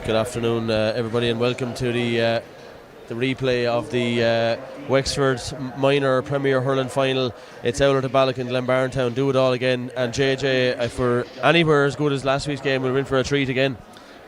Good afternoon, everybody, and welcome to the replay of the Wexford Minor Premier Hurling Final. It's Oulart-The Ballagh in Glynn-Barntown. Do it all again. And JJ, if we're anywhere as good as last week's game, we're in for a treat again.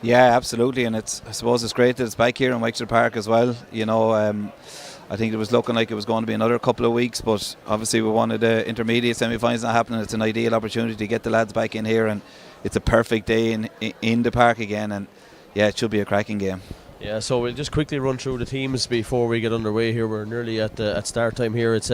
Yeah, absolutely, and I suppose it's great that it's back here in Wexford Park as well. I think it was looking like it was going to be another couple of weeks, but obviously we wanted the intermediate semi-finals not happening. It's an ideal opportunity to get the lads back in here, and it's a perfect day in the park again, and yeah, it should be a cracking game. Yeah, so we'll just quickly run through the teams before we get underway here. We're nearly at start time here. It's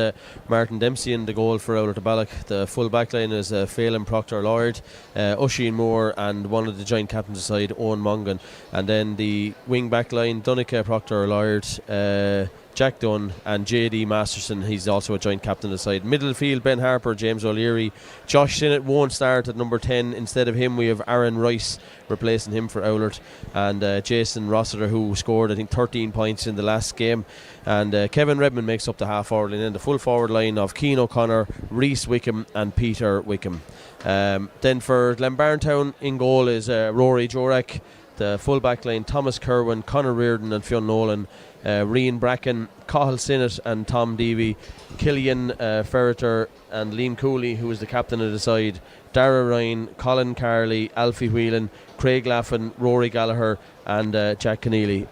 Martin Dempsey in the goal for Oulart-The Ballagh. The full back line is Phelan Proctor-Lloyd, Oisin Moore, and one of the joint captains aside, Owen Mongan. And then the wing back line, Donncha Proctor-Lloyd, Jack Dunn, and JD Masterson. He's also a joint captain aside. Middle field, Ben Harper, James O'Leary. Josh Sinnott won't start at number 10. Instead of him, we have Aaron Rice replacing him for Oulart, and Jason Rossiter, who scored I think 13 points in the last game. And Kevin Redmond makes up the half forward line, and the full forward line of Cian O'Connor, Reese Wickham, and Peter Wickham. Then for Glynn-Barntown in goal is Rory Jorak. The full back line, Thomas Kerwin, Conor Reardon, and Fionn Nolan. Rian Bracken, Cathal Sinnott, and Tom Deavy. Killian Ferreter and Liam Cooley, who is the captain of the side. Dara Ryan, Colin Carley, Alfie Whelan, Craig Laffin, Rory Gallagher, and Jack Keneally.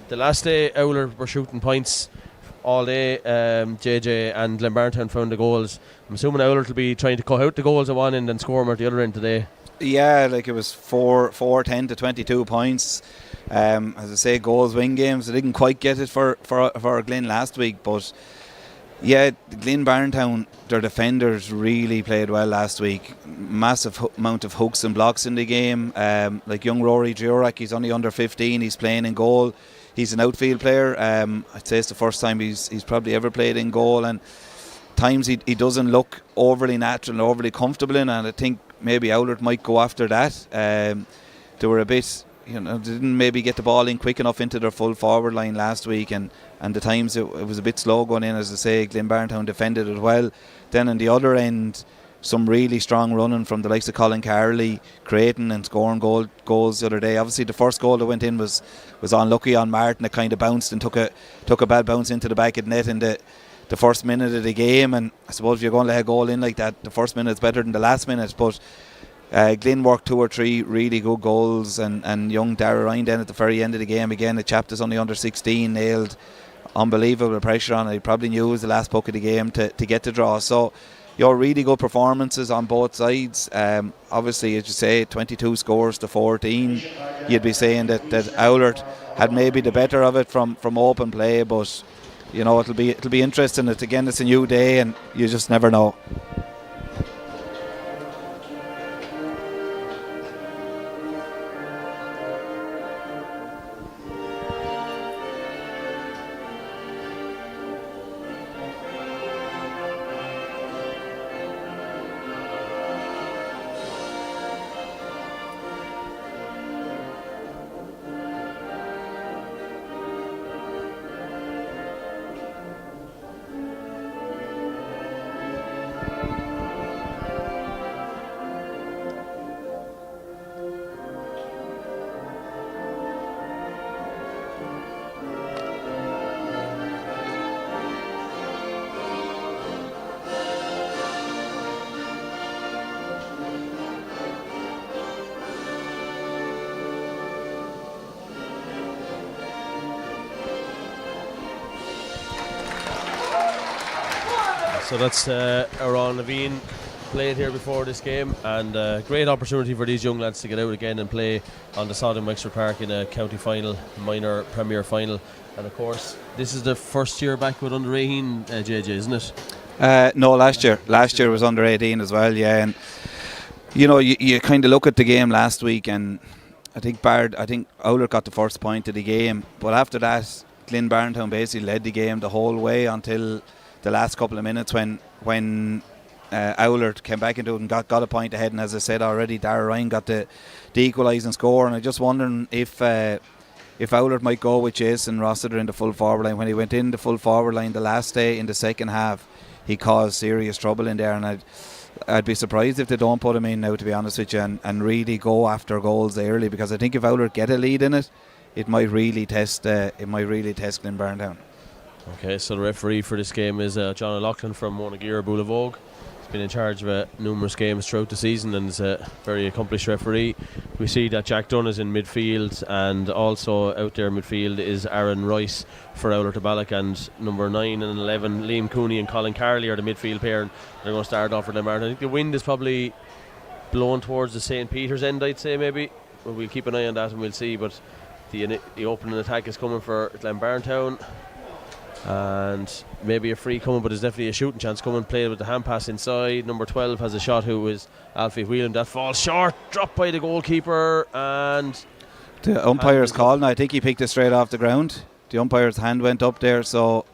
The last day, Oulart were shooting points all day. JJ and Glynn-Barntown found the goals. I'm assuming Oulart will be trying to cut out the goals at one end and score them at the other end today. Yeah, like it was 4-10 to 22 points. As I say, goals win games. I didn't quite get it for Glynn last week, but yeah, Glynn-Barntown, their defenders really played well last week. Massive amount of hooks and blocks in the game. Like young Rory Jorak, he's only under 15. He's playing in goal. He's an outfield player. I'd say it's the first time he's probably ever played in goal, and times he doesn't look overly natural and overly comfortable in, and I think maybe Oulart might go after that. They were a bit, they didn't maybe get the ball in quick enough into their full forward line last week, and the times it was a bit slow going in. As I say, Glynn-Barntown defended it well. Then on the other end, some really strong running from the likes of Colin Carley, creating and scoring goals the other day. Obviously the first goal that went in was unlucky on Martin. It kind of bounced and took a bad bounce into the back of the net in the first minute of the game, and I suppose if you're going to let a goal in like that, the first minute's better than the last minute. But Glynn worked 2 or 3 really good goals, and young Dara Ryan then at the very end of the game, again, a chap that's only under 16, nailed unbelievable pressure on it. He probably knew it was the last puck of the game to get the draw. So really good performances on both sides. Obviously, as you say, 22 scores to 14. You'd be saying that Oulart had maybe the better of it from open play, but it'll be interesting. It's a new day, and you just never know. So that's Aaron Levine played here before this game, and great opportunity for these young lads to get out again and play on the sod in Wexford Park in a county final, minor premier final. And of course, this is the first year back with under 18, JJ, isn't it? No, last year was under 18 as well. Yeah, and you kind of look at the game last week, and I think Oulart got the first point of the game, but after that, Glynn-Barntown basically led the game the whole way until the last couple of minutes when Oulart came back into it and got a point ahead. And as I said already, Dara Ryan got the equalising score. And I'm just wondering if Oulart might go with Jason Rossiter in the full forward line. When he went in the full forward line the last day in the second half, he caused serious trouble in there. And I'd be surprised if they don't put him in now, to be honest with you, and really go after goals early, because I think if Oulart get a lead in it, it might really test Glynn-Barntown. Okay, so the referee for this game is John O'Loughlin from Monageer Ballagh. He's been in charge of numerous games throughout the season and is a very accomplished referee. We see that Jack Dunn is in midfield, and also out there midfield is Aaron Rice for Oulart-The Ballagh, and number 9 and 11 Liam Cooney and Colin Carley are the midfield pair, and they're going to start off for them. I think the wind is probably blowing towards the St. Peter's end, I'd say, maybe. Well, we'll keep an eye on that and we'll see, but the opening attack is coming for Glynn-Barntown, and maybe a free coming, but there's definitely a shooting chance coming. Played with the hand pass inside. Number 12 has a shot, who is Alfie Whelan. That falls short, dropped by the goalkeeper, and the umpire's call now. I think he picked it straight off the ground. The umpire's hand went up there, so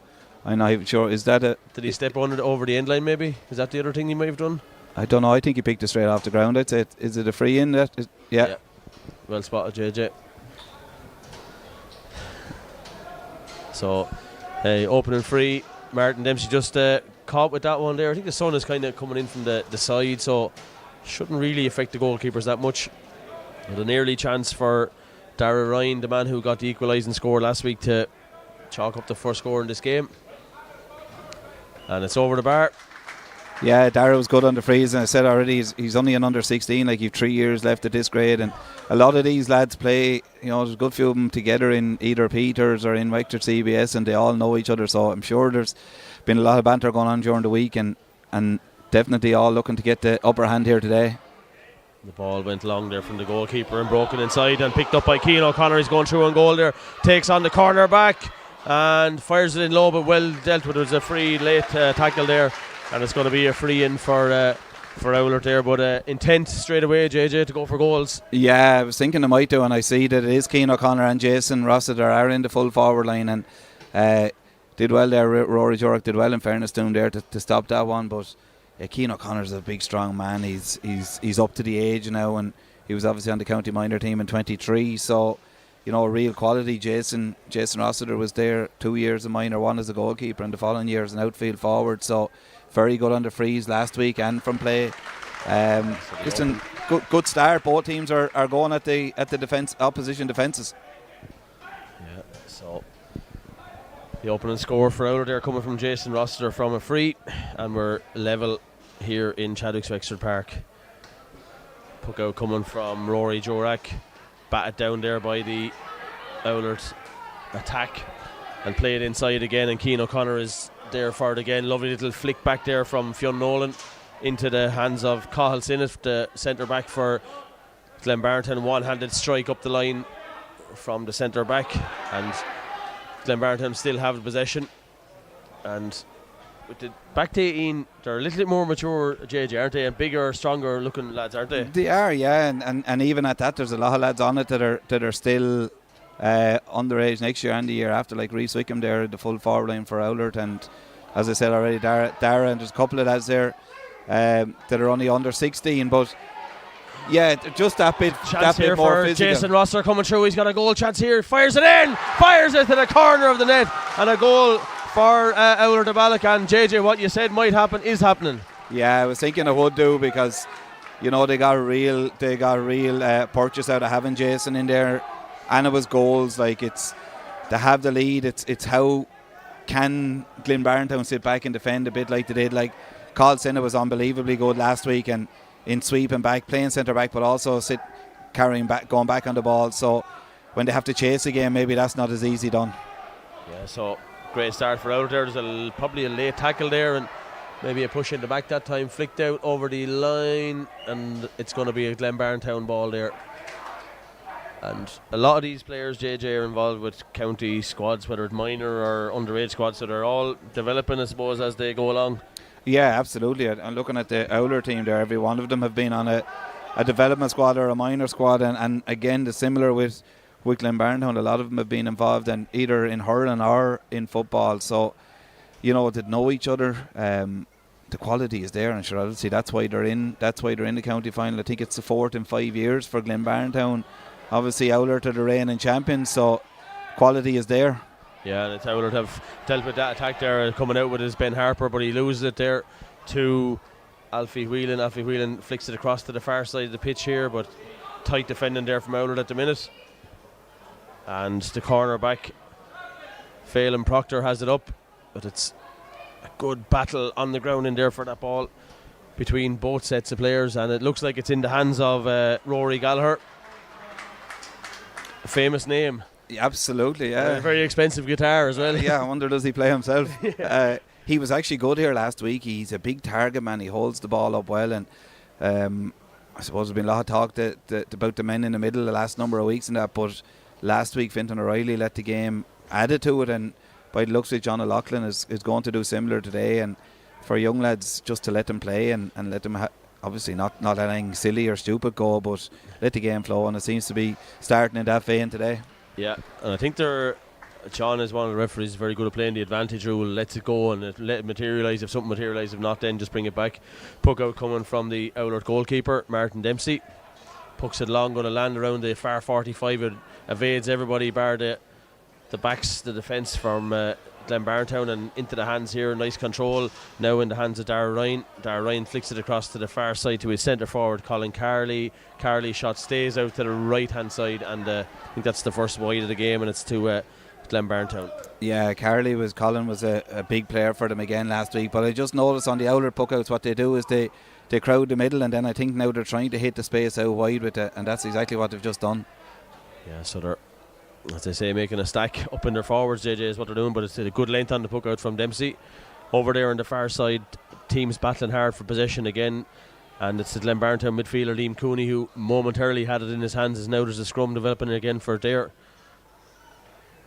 I'm not even sure. Is that a... Did he step over the end line maybe? Is that the other thing he might have done? I don't know. I think he picked it straight off the ground. I'd say. Is it a free in? Yeah. Well spotted, JJ. So, opening free. Martin Dempsey just caught with that one there. I think the sun is kind of coming in from the side, so shouldn't really affect the goalkeepers that much. But an early chance for Dara Ryan, the man who got the equalising score last week, to chalk up the first score in this game. And it's over the bar. Yeah, Dara was good on the freeze, and I said already he's only an under 16. Like, you've 3 years left at this grade, and a lot of these lads play. There's a good few of them together in either Peters or in Rector CBS, and they all know each other. So I'm sure there's been a lot of banter going on during the week, and definitely all looking to get the upper hand here today. The ball went long there from the goalkeeper and broken inside and picked up by Cian O'Connor. He's going through on goal there, takes on the corner back and fires it in low, but well dealt with. It was a free late tackle there, and it's going to be a free in for Oulart there, but intent straight away, JJ, to go for goals. Yeah, I was thinking they might do, and I see that it is Cian O'Connor and Jason Rossiter are in the full forward line, and did well there. Rory Jorrick did well, in fairness to him there, to stop that one. But Cian O'Connor's a big strong man. He's up to the age now, and he was obviously on the county minor team in 23, so real quality. Jason Rossiter was there 2 years a minor, one as a goalkeeper, and the following year as an outfield forward, so very good on the freeze last week and from play. Listen, good start. Both teams are going at the opposition defences. Yeah, so the opening score for Oulart there coming from Jason Rossiter from a free, and we're level here in Chadwick's Wexford Park. Puck out coming from Rory Jorak, batted down there by the Oulart attack and played inside again, and Cian O'Connor is there for it again. Lovely little flick back there from Fionn Nolan into the hands of Cathal Sinnott, the centre back for Glynn-Barntown. One-handed strike up the line from the centre back, and Glynn-Barntown still have the possession. And with the back to 18, they're a little bit more mature, JJ, aren't they? And bigger, stronger looking lads, aren't they? They are, yeah, and even at that, there's a lot of lads on it that are still underage next year and the year after, like Rhys Wickham there, the full forward line for Oulart, and as I said already, Dara, and there's a couple of lads there that are only under 16, but yeah, just that bit more physical. Jason Rosser coming through. He's got a goal chance here. Fires it to the corner of the net, and a goal for Oulart-The Ballagh. And JJ, what you said might happen is happening. Yeah, I was thinking it would do, because they got real purchase out of having Jason in there, and it was goals. Like, it's to have the lead. It's how can Glynn-Barntown sit back and defend a bit like they did. Like, Cathal Sinnott was unbelievably good last week, and in sweeping back, playing centre back, but also going back on the ball. So when they have to chase again, maybe that's not as easy done. Yeah, so great start for Oulart there. There's probably a late tackle there, and maybe a push in the back that time, flicked out over the line, and it's going to be a Glynn-Barntown ball there. And a lot of these players, JJ, are involved with county squads, whether it's minor or underage squads, so they're all developing, I suppose, as they go along. Yeah, absolutely. And looking at the Oulart team there, every one of them have been on a development squad or a minor squad, and again, the similar with Glynn-Barntown, a lot of them have been involved in either in hurling or in football, so they know each other. The quality is there, and sure, obviously that's why they're in the county final. I think it's the fourth in 5 years for Glynn-Barntown. Obviously Oulart are the reigning champions, so quality is there. Yeah, and it's Oulart have dealt with that attack there, coming out with his Ben Harper, but he loses it there to Alfie Whelan flicks it across to the far side of the pitch here, but tight defending there from Oulart at the minute. And the corner back, Phelan Proctor has it up, but it's a good battle on the ground in there for that ball between both sets of players, and it looks like it's in the hands of Rory Gallagher. A famous name. Yeah, absolutely, yeah. A very expensive guitar as well. Yeah, I wonder does he play himself. He was actually good here last week. He's a big target man. He holds the ball up well, and I suppose there's been a lot of talk about the men in the middle the last number of weeks and that, but last week Fintan O'Reilly let the game added to it, and by the looks of it, John O'Loughlin is going to do similar today. And for young lads, just to let them play and let them obviously not anything silly or stupid go, but let the game flow, and it seems to be starting in that vein today. Yeah, and I think John is one of the referees very good at playing the advantage rule, lets it go and let it materialise. If something materialises, if not, then just bring it back. Puck out coming from the Oulart goalkeeper, Martin Dempsey. Puck's it long, going to land around the far 45. It evades everybody bar the backs, the defence from Glynn-Barntown, and into the hands here. Nice control now in the hands of Dara Ryan. Dara Ryan flicks it across to the far side to his centre forward, Colin Carley. Carley shot stays out to the right hand side, and I think that's the first wide of the game, and it's to Glynn-Barntown. Yeah, Colin was a big player for them again last week, but I just noticed on the Oulart puckouts what they do is they crowd the middle, and then I think now they're trying to hit the space out wide with it, and that's exactly what they've just done. Yeah, so they're, as they say, making a stack up in their forwards, JJ, is what they're doing, but it's a good length on the puck out from Dempsey. Over there on the far side, teams battling hard for possession again, and it's the Glynn-Barntown midfielder Liam Cooney who momentarily had it in his hands, as now there's a scrum developing again for Dare.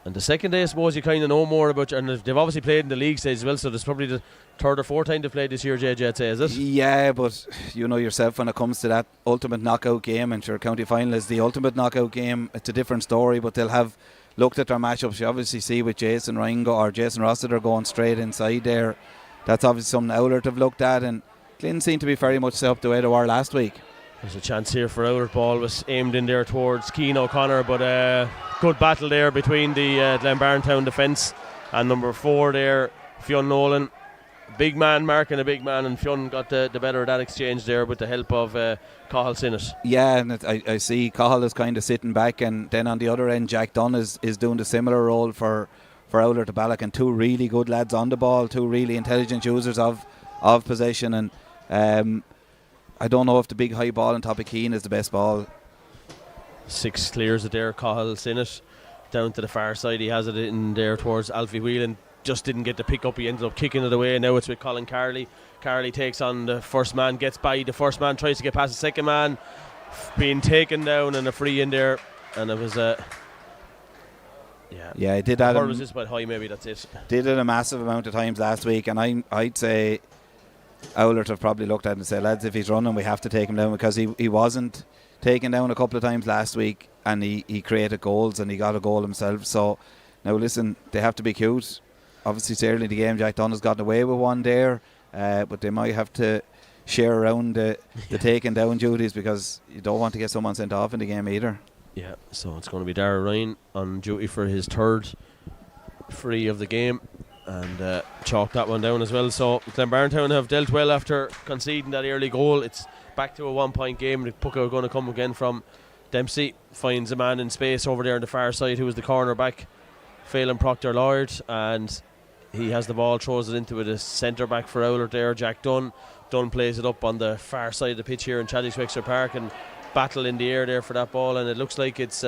And the second day, I suppose, you kind of know more about, and they've obviously played in the league stage as well, so there's probably the third or fourth time they've played this year, JJ, I'd say, is it? Yeah, but you know yourself, when it comes to that ultimate knockout game, and sure, county final is the ultimate knockout game, it's a different story, but they'll have looked at their matchups. You obviously see with Jason Rossiter going straight inside there. That's obviously something Oulart have looked at, and Glynn seemed to be very much set up the way they were last week. There's a chance here for Oulart. Ball was aimed in there towards Keane O'Connor, but good battle there between the Glynn-Barntown defence and number 4 there, Fionn Nolan. Big man marking a big man, and Fionn got the better of that exchange there with the help of Cathal Sinnott. Yeah, and I see Cathal is kind of sitting back, and then on the other end Jack Dunn is doing the similar role for Oulart-The Ballagh, and two really good lads on the ball, two really intelligent users of possession, and I don't know if the big high ball on top of Keane is the best ball. 6 clears it there, Cathal Sinnott down to the far side. He has it in there towards Alfie Whelan. Just didn't get the pick up. He ended up kicking it away. Now it's with Colin Carley. Carley takes on the first man, gets by the first man, tries to get past the second man, being taken down, and a free in there. And it was yeah, it did that. Or was this about high? Maybe that's it. Did it a massive amount of times last week, and I'd say Oulart have probably looked at it and said, lads, if he's running, we have to take him down, because he wasn't taken down a couple of times last week, and he created goals, and he got a goal himself. So now listen, they have to be cute. Obviously, certainly the game, Jack Dunn has gotten away with one there, but they might have to share around the taking down duties, because you don't want to get someone sent off in the game either. Yeah, so it's going to be Dara Ryan on duty for his third free of the game, and chalk that one down as well. So Glynn-Barntown have dealt well after conceding that early goal. It's back to a 1-point game. The puck out going to come again from Dempsey. Finds a man in space over there on the far side, who is the corner back, Phelan Proctor Lord, and he has the ball, throws it into the centre back for Oulart there, Jack Dunn. Dunn plays it up on the far side of the pitch here in Chadwick-Wexford Park, and battle in the air there for that ball, and it looks like it's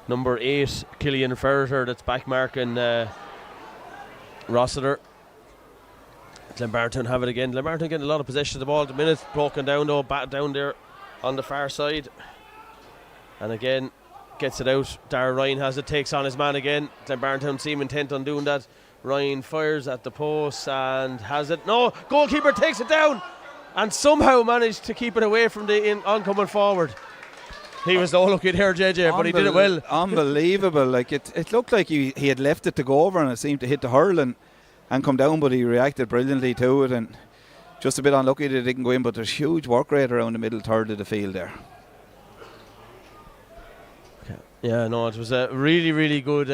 number 8, Killian Ferreter, that's back marking Rossiter. Glynn-Barntown have it again. Glynn-Barntown getting a lot of possession of the ball at the minute. Broken down though, bat down there on the far side, and again gets it out. Dara Ryan has it, takes on his man again. Glynn-Barntown seem intent on doing that. Ryan fires at the post and has it. No, goalkeeper takes it down and somehow managed to keep it away from the oncoming forward. He was so lucky there, JJ, but he did it well. Unbelievable. Like it looked like he had left it to go over, and it seemed to hit the hurl and come down, but he reacted brilliantly to it, and just a bit unlucky that it didn't go in, but there's huge work rate around the middle third of the field there. Yeah, no, it was a really, really good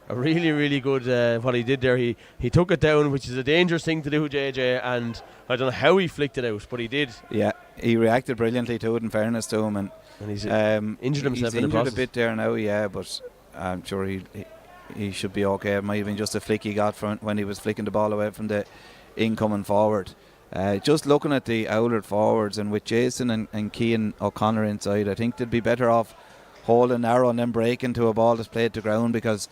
a really, really good what he did there. He took it down, which is a dangerous thing to do, JJ, and I don't know how he flicked it out, but he did. Yeah, he reacted brilliantly to it, in fairness to him. And he's injured himself in the process. He's injured a bit there now, yeah, but I'm sure he should be okay. It might have been just a flick he got from when he was flicking the ball away from the incoming forward. Just looking at the Oulart forwards, and with Jason and Cian O'Connor inside, I think they'd be better off holding narrow and then breaking to a ball that's played to ground, because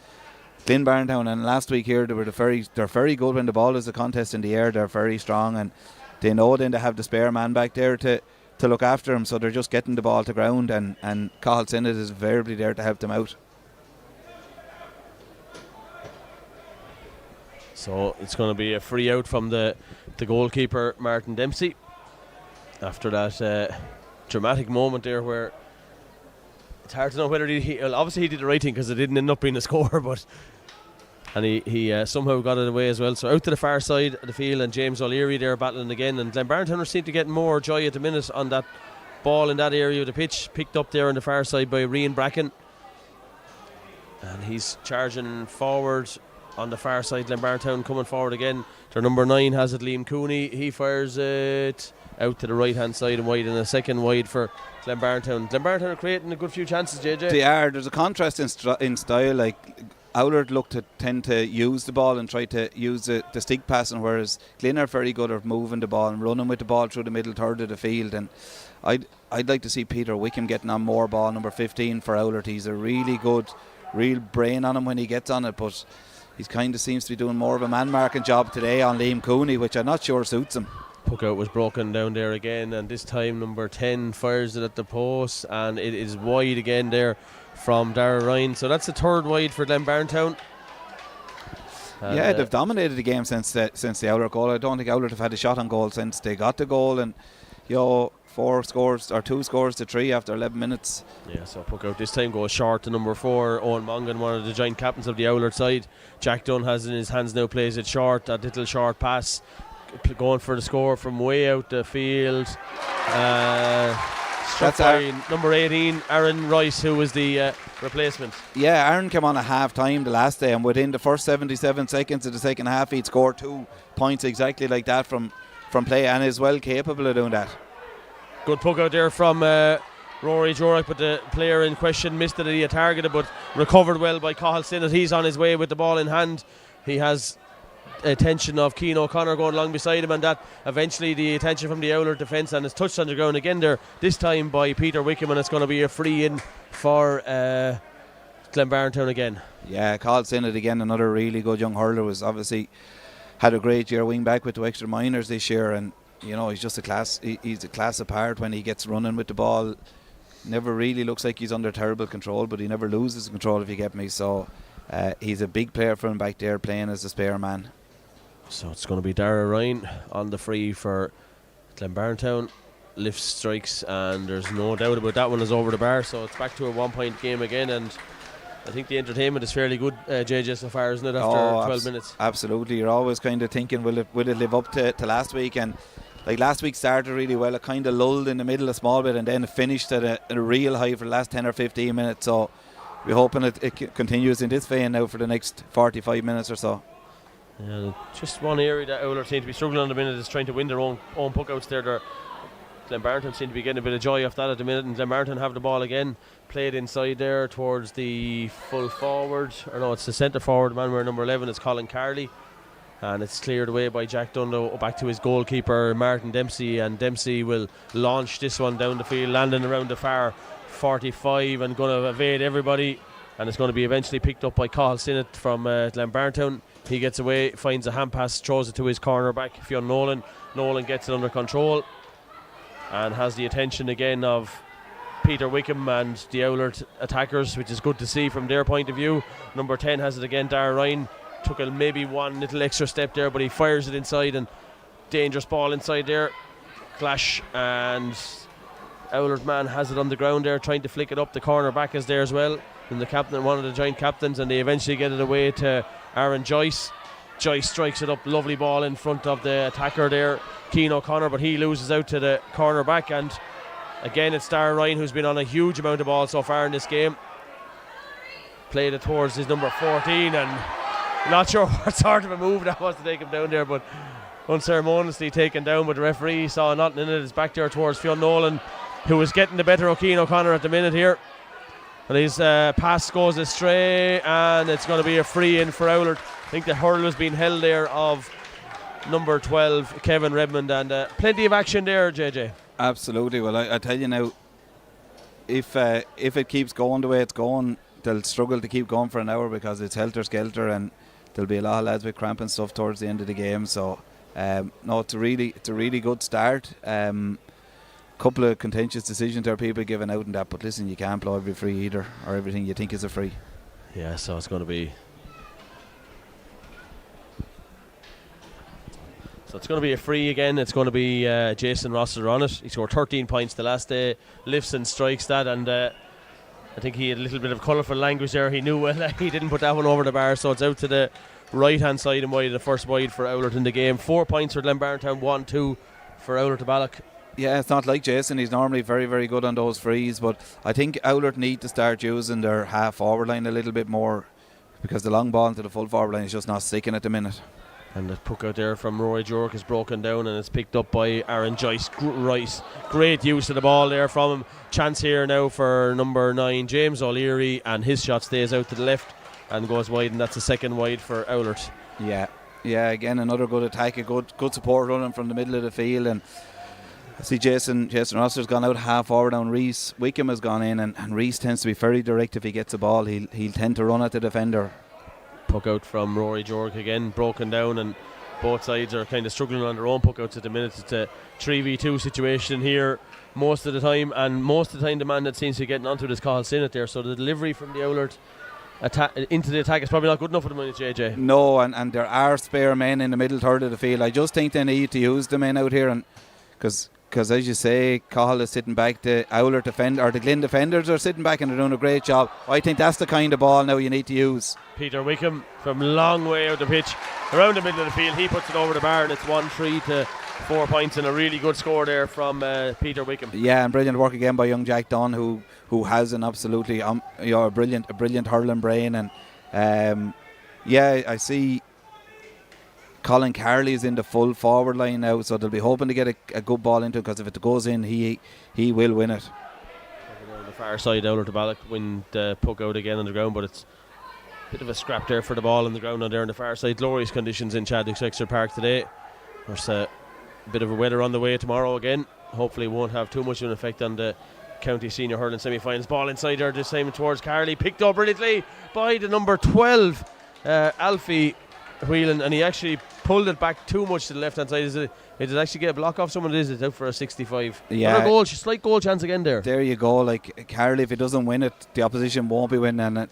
Glynn-Barntown and last week here, they're very good when the ball is a contest in the air. They're very strong, and they know then to have the spare man back there to look after them, so they're just getting the ball to ground, and Cathal Sinnott is invariably there to help them out. So it's going to be a free out from the goalkeeper, Martin Dempsey, after that dramatic moment there where it's hard to know whether obviously he did the right thing, because it didn't end up being a score, and he somehow got it away as well. So out to the far side of the field, and James O'Leary there battling again, and Glynn-Barntown seem to get more joy at the minute on that ball in that area of the pitch, picked up there on the far side by Rian Bracken, and he's charging forward on the far side. Glynn-Barntown coming forward again. Their number 9 has it, Liam Cooney. He fires it out to the right hand side and wide, and a second wide for Glynn-Barntown. Glynn-Barntown are creating a good few chances, JJ. They are. There's a contrast in style. Like Oulart look to tend to use the ball and try to use the stick passing, whereas Glynn are very good at moving the ball and running with the ball through the middle third of the field. And I'd like to see Peter Wickham getting on more ball, number 15 for Oulart. He's a really good, real brain on him when he gets on it, but he kind of seems to be doing more of a man-marking job today on Liam Cooney, which I'm not sure suits him. Puck out was broken down there again, and this time number 10 fires it at the post, and it is wide again there from Dara Ryan. So that's the third wide for Glynn-Barntown. Yeah, they've dominated the game since the Oulart goal. I don't think Oulart have had a shot on goal since they got the goal, and 2 scores to 3 after 11 minutes. Yeah, so puck out this time goes short to number 4, Owen Mongan, one of the giant captains of the Oulart side. Jack Dunn has it in his hands now, plays it short, that little short pass, going for the score from way out the field. That's by number 18, Aaron Rice, who was the replacement. Yeah, Aaron came on at half time the last day, and within the first 77 seconds of the second half, he'd scored 2 points exactly like that from play, and is well capable of doing that. Good puck out there from Rory Jorak, but the player in question missed it. He had targeted, but recovered well by Cathal Sinnott. He's on his way with the ball in hand. He has attention of Cian O'Connor going along beside him, and that eventually the attention from the Oulart defence, and it's touched on the ground again there, this time by Peter Wickham, and it's going to be a free in for Glynn-Barntown again. Yeah, Cathal Sinnott again, another really good young hurler, was obviously had a great year wing back with the extra minors this year, and he's just a class. He's a class apart when he gets running with the ball. Never really looks like he's under terrible control, but he never loses control, if you get me. So he's a big player for him back there, playing as a spare man. So it's going to be Dara Ryan on the free for Glynn-Barntown. Lifts, strikes, and there's no doubt about that one is over the bar. So it's back to a 1-point game again, and I think the entertainment is fairly good, JJ, so far, isn't it, after 12 minutes? Absolutely. You're always kind of thinking, will it live up to last week? And like last week started really well. It kind of lulled in the middle a small bit, and then it finished at a real high for the last 10 or 15 minutes. So we're hoping it continues in this vein now for the next 45 minutes or so. Yeah, just one area that Oulart seem to be struggling on the minute is trying to win their own puck-outs there. Glynn-Barntown seem to be getting a bit of joy off that at the minute, and Glynn-Barntown have the ball again, played inside there towards the full forward, or no, it's the centre forward man, where number 11 is Colin Carley, and it's cleared away by Jack Dunlo back to his goalkeeper Martin Dempsey, and Dempsey will launch this one down the field, landing around the far 45 and going to evade everybody, and it's going to be eventually picked up by Cathal Sinnott from Glynn-Barntown. He gets away, finds a hand pass, throws it to his cornerback Fionn Nolan. Nolan gets it under control and has the attention again of Peter Wickham and the Oulart attackers, which is good to see from their point of view. Number 10 has it again, Dara Ryan. Took maybe one little extra step there, but he fires it inside, and dangerous ball inside there. Clash, and Oulart man has it on the ground there, trying to flick it up. The cornerback is there as well, and the captain, one of the giant captains, and they eventually get it away to Aaron Joyce. Joyce strikes it up, lovely ball in front of the attacker there, Cian O'Connor, but he loses out to the cornerback, and again it's Dara Ryan, who's been on a huge amount of ball so far in this game. played it towards his number 14, and not sure what sort of a move that was to take him down there, but unceremoniously taken down. But the referee saw nothing in it. It's back there towards Fionn Nolan, who is getting the better of Cian O'Connor at the minute here. And his pass goes astray, and it's going to be a free in for Oulart. I think the hurl has been held there of number 12, Kevin Redmond, and plenty of action there, JJ. Absolutely. Well, I tell you now, if it keeps going the way it's going, they'll struggle to keep going for an hour, because it's helter-skelter, and there'll be a lot of lads with cramp and stuff towards the end of the game. So, no, it's a really good start. Couple of contentious decisions there, people giving out and that, but listen, you can't blow every free either, or everything you think is a free. Yeah, so it's going to be a free again. It's going to be Jason Rossiter on it. He scored 13 points the last day, lifts and strikes that, and I think he had a little bit of colourful language there. He knew well that he didn't put that one over the bar, so it's out to the right hand side and wide, the first wide for Oulart in the game. 4 points for Glynn-Barntown, 1-2 for Oulart-The Ballagh. Yeah, it's not like Jason. He's normally very, very good on those frees, but I think Oulart need to start using their half forward line a little bit more, because the long ball into the full forward line is just not sticking at the minute. And the puck out there from Rory Jork is broken down, and it's picked up by Aaron Joyce. Great use of the ball there from him. Chance here now for number 9, James O'Leary, and his shot stays out to the left and goes wide, and that's the second wide for Oulart. Yeah, again another good attack, a good support running from the middle of the field. And I see Jason Rossiter's gone out half forward on Reese. Wickham has gone in, and Reese tends to be very direct. If he gets a ball, he'll tend to run at the defender. Puck out from Rory Jork again, broken down, and both sides are kind of struggling on their own puck outs at the minute. It's a 3v2 situation here most of the time, and most of the time the man that seems to be getting onto it is Cathal Sinnott there, so the delivery from the Oulart into the attack is probably not good enough for the minute, JJ. No, and there are spare men in the middle third of the field. I just think they need to use the men out here, and because as you say, Cathal is sitting back, the Oulart defender, or the Glynn defenders are sitting back and they're doing a great job. I think that's the kind of ball now you need to use. Peter Wickham from long way out the pitch, around the middle of the field, he puts it over the bar, and it's 1-3 to 4 points, and a really good score there from Peter Wickham. Yeah, and brilliant work again by young Jack Dunn, who has an absolutely a brilliant hurling brain. And I see Colin Carley is in the full forward line now, so they'll be hoping to get a good ball into it, because if it goes in, he will win it. On the far side, Oulart-The Ballagh win the puck out again on the ground, but it's a bit of a scrap there for the ball on the ground on there on the far side. Glorious conditions in Chadwick's Exeter Park today. There's a bit of a weather on the way tomorrow again. Hopefully it won't have too much of an effect on the county senior hurling semi-finals. Ball inside there this time towards Carley, picked up brilliantly by the number 12 Alfie Whelan, and he actually pulled it back too much to the left hand side. It did actually get a block off someone. It's out for a 65. Yeah, another goal, slight goal chance again there. There you go. Like Carley, if he doesn't win it, the opposition won't be winning.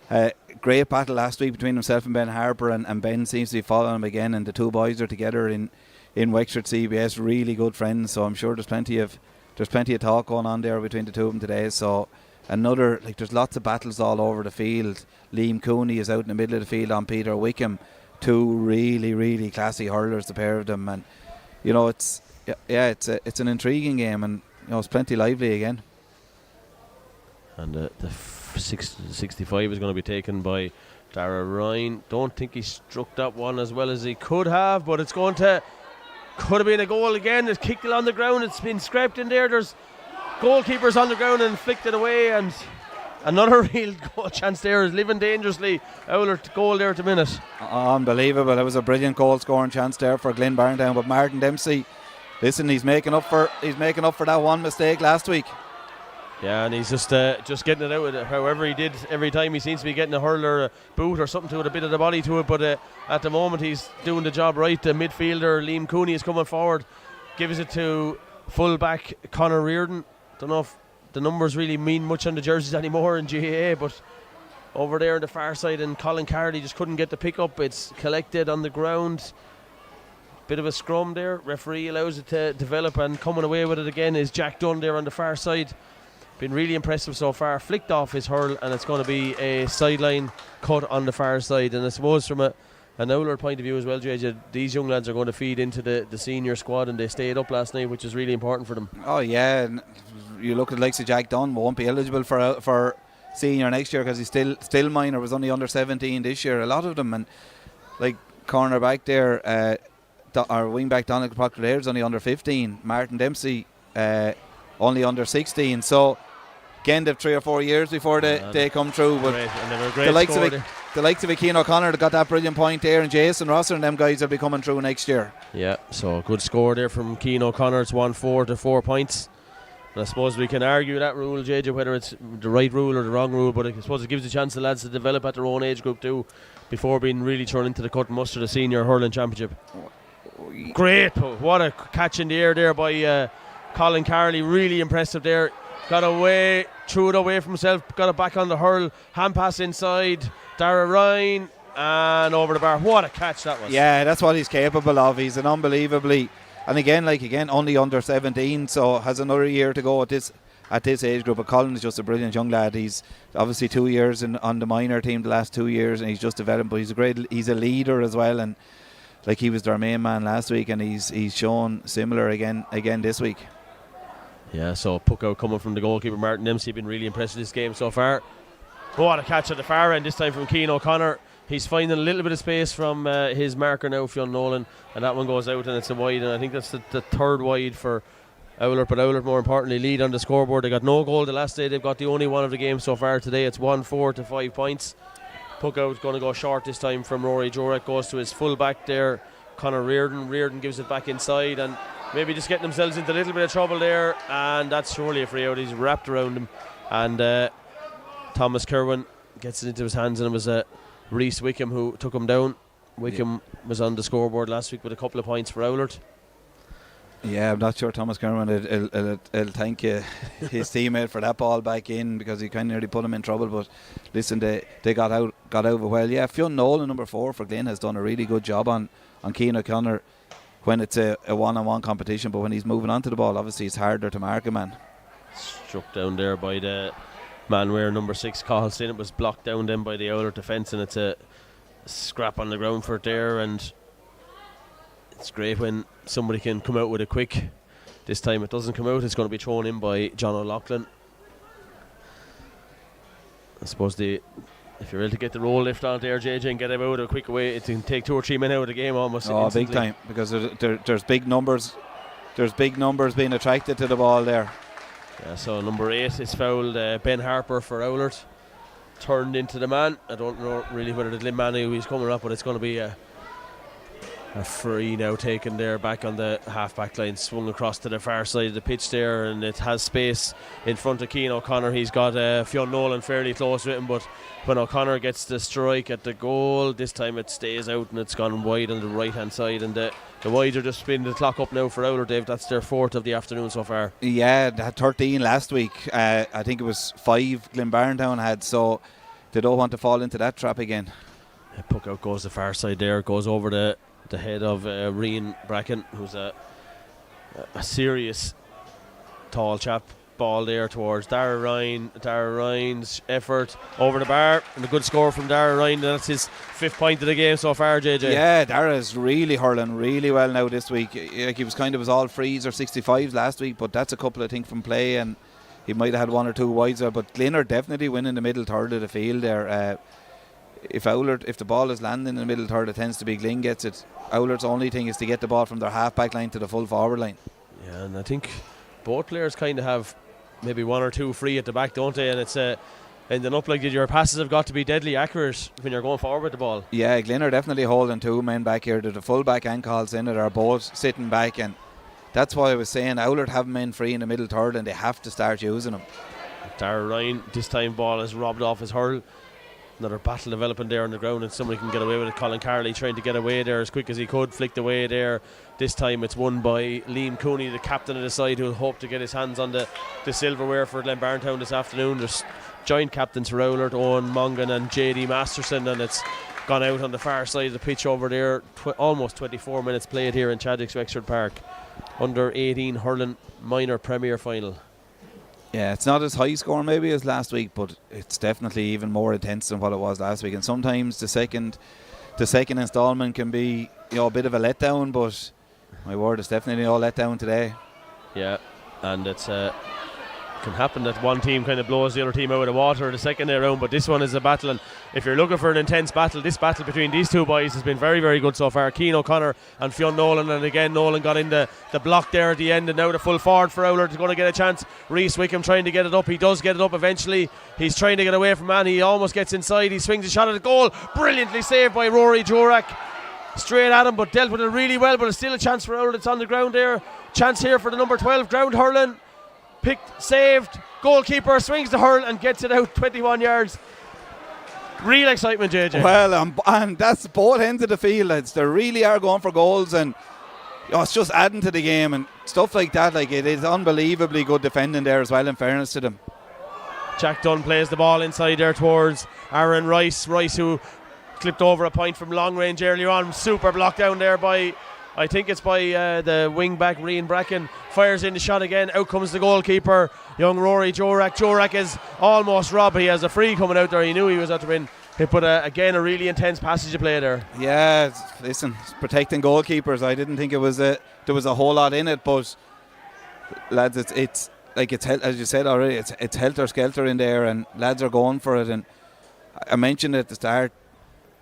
And great battle last week between himself and Ben Harper, and Ben seems to be following him again, and the two boys are together in Wexford CBS, really good friends. So I'm sure there's plenty of talk going on there between the two of them today. So there's lots of battles all over the field. Liam Cooney is out in the middle of the field on Peter Wickham. Two really, really classy hurlers, the pair of them, and it's an intriguing game, and it's plenty lively again. And the 65 is going to be taken by Dara Ryan. Don't think he struck that one as well as he could have, but it's could have been a goal again. It's kicked it on the ground. It's been scraped in there. There's goalkeepers on the ground and flicked it away, and another real goal chance there is living dangerously. Oulart goal there at the minute. Unbelievable. That was a brilliant goal scoring chance there for Glynn-Barntown, but Martin Dempsey, listen, he's making up for that one mistake last week. Yeah, and he's just getting it out with it. However he did every time, he seems to be getting a hurl or a boot or something to it, a bit of the body to it, but at the moment he's doing the job right. The midfielder Liam Cooney is coming forward, gives it to full back Conor Reardon. Don't know if the numbers really mean much on the jerseys anymore in GAA, but over there on the far side, and Colin Carley just couldn't get the pick up. It's collected on the ground. Bit of a scrum there. Referee allows it to develop, and coming away with it again is Jack Dunn there on the far side. Been really impressive so far. Flicked off his hurl, and it's going to be a sideline cut on the far side. And I suppose from an Oulart point of view as well, JJ, these young lads are going to feed into the senior squad, and they stayed up last night, which is really important for them. Oh yeah, and you look at the likes of Jack Dunn, won't be eligible for senior next year because he's still minor, was only under 17 this year. A lot of them, and like cornerback there, or wing back Donald Proctor there is only under 15. Martin Dempsey only under 16. So again, they've 3 or 4 years before they come through. But the likes of Keane O'Connor that got that brilliant point there, and Jason Rosser and them guys will be coming through next year. Yeah, so good score there from Keane O'Connor. It's 1-4 to 4 points. And I suppose we can argue that rule, JJ, whether it's the right rule or the wrong rule, but I suppose it gives a chance to lads to develop at their own age group too, before being really thrown into the cut and mustard the senior hurling championship. Great, what a catch in the air there by Colin Carley, really impressive there. Got away, threw it away from himself, got it back on the hurl, hand pass inside, Dara Ryan, and over the bar. What a catch that was. Yeah, that's what he's capable of. He's an unbelievably, and again, only under 17, so has another year to go at this age group. But Colin is just a brilliant young lad. He's obviously 2 years on the minor team the last 2 years, and he's just developed, but he's a leader as well, and like he was their main man last week, and he's shown similar again this week. Yeah, so puck out coming from the goalkeeper Martin Dempsey, been really impressed with this game so far. What a catch at the far end, this time from Keane O'Connor. He's finding a little bit of space from his marker now, Fionn Nolan, and that one goes out and it's a wide, and I think that's the third wide for Oulart, but Oulart more importantly lead on the scoreboard. They got no goal the last day, they've got the only one of the game so far today. It's 1-4 to 5 points. Puck out going to go short this time from Rory Jorek, goes to his full back there, Conor Reardon gives it back inside, and maybe just getting themselves into a little bit of trouble there, and that's surely a free out. He's wrapped around him, and Thomas Kerwin gets it into his hands, and it was Reese Wickham who took him down. Wickham was on the scoreboard last week with a couple of points for Oulart. Yeah, I'm not sure Thomas Kerwin will thank his teammate for that ball back in, because he kind of nearly put him in trouble. But listen, they got over well. Yeah, Fionn Nolan, number 4 for Glynn, has done a really good job on Keane O'Connor when it's a one-on-one competition, but when he's moving onto the ball, obviously it's harder to mark a man. Struck down there by the man wearing number 6, Carlson. It was blocked down then by the Oulart defence, and it's a scrap on the ground for it there, and it's great when somebody can come out with a quick. This time it doesn't come out, it's going to be thrown in by John O'Loughlin. I suppose if you're able to get the roll lift on there, JJ, and get him out a quick way, it can take 2 or 3 men out of the game almost. Oh, instantly. big time, because there's big numbers. There's big numbers being attracted to the ball there. Yeah, so number 8 is fouled, Ben Harper for Oulart. Turned into the man. I don't know really whether the Glynn man who he's coming up, but it's going to be a free now taken there back on the half-back line, swung across to the far side of the pitch there, and it has space in front of Keane O'Connor. He's got Fionn Nolan fairly close with him, but when O'Connor gets the strike at the goal, this time it stays out and it's gone wide on the right hand side, and the wides are just spinning the clock up now for Oulart, Dave. That's their 4th of the afternoon so far. Yeah, they had 13 last week. I think it was 5 Glynn-Barntown had, so they don't want to fall into that trap again. Puck out goes the far side there, goes over the head of Rian Bracken, who's a serious tall chap. Ball there towards Dara Ryan. Dara Ryan's effort over the bar, and a good score from Dara Ryan, and that's his 5th point of the game so far, JJ. Yeah, Dara's really hurling really well now this week. Like, he was all frees or 65s last week, but that's a couple of things from play, and he might have had 1 or 2 wides there, but Glynn are definitely winning the middle third of the field there. If the ball is landing in the middle third, it tends to be Glynn gets it. Oulart's only thing is to get the ball from their half-back line to the full forward line. Yeah, and I think both players kind of have maybe 1 or 2 free at the back, don't they? And it's ending up like your passes have got to be deadly accurate when you're going forward with the ball. Yeah, Glynn are definitely holding 2 men back here. The full-back and Carlson are both sitting back, and that's why I was saying Oulart have men free in the middle third, and they have to start using them. Dara Ryan, this time ball is robbed off his hurl. Another battle developing there on the ground, and somebody can get away with it. Colin Carley trying to get away there as quick as he could, flicked away there. This time it's won by Liam Cooney, the captain of the side, who'll hope to get his hands on the silverware for Glynn-Barntown this afternoon. There's joint captains for Oulart, Owen Mongan and JD Masterson, and it's gone out on the far side of the pitch over there. Almost 24 minutes played here in Chadwick's Wexford Park. Under 18 hurling minor premier final. Yeah, it's not as high score maybe as last week, but it's definitely even more intense than what it was last week. And sometimes the second instalment can be a bit of a letdown, but my word, it's definitely no letdown today. Yeah, and it's can can happen that one team kind of blows the other team out of the water the second day around, but this one is a battle, and if you're looking for an intense battle, this battle between these two boys has been very, very good so far. Cian O'Connor and Fionn Nolan, and again Nolan got in the block there at the end, and now the full forward for Oulart is going to get a chance. Rhys Wickham trying to get it up. He does get it up eventually. He's trying to get away from man. He almost gets inside. He swings a shot at the goal, brilliantly saved by Rory Jorak. Straight at him, but dealt with it really well. But it's still a chance for Oulart. It's on the ground there. Chance here for the number 12 ground hurling. Picked, saved. Goalkeeper swings the hurl and gets it out 21 yards. Real excitement, JJ. Well, and that's both ends of the field. They really are going for goals, and it's just adding to the game and stuff like that. Like, it is unbelievably good defending there as well, in fairness to them. Jack Dunn plays the ball inside there towards Aaron Rice. Rice, who clipped over a point from long range earlier on. Super block down there by, I think it's by the wing back Rian Bracken. Fires in the shot again. Out comes the goalkeeper, young Rory Jorak. Jorak is almost robbed. He has a free coming out there. He knew he was out to win. He put again a really intense passage of play there. Yeah, listen, protecting goalkeepers. I didn't think there was a whole lot in it, but lads, it's like as you said already. It's helter skelter in there, and lads are going for it. And I mentioned at the start,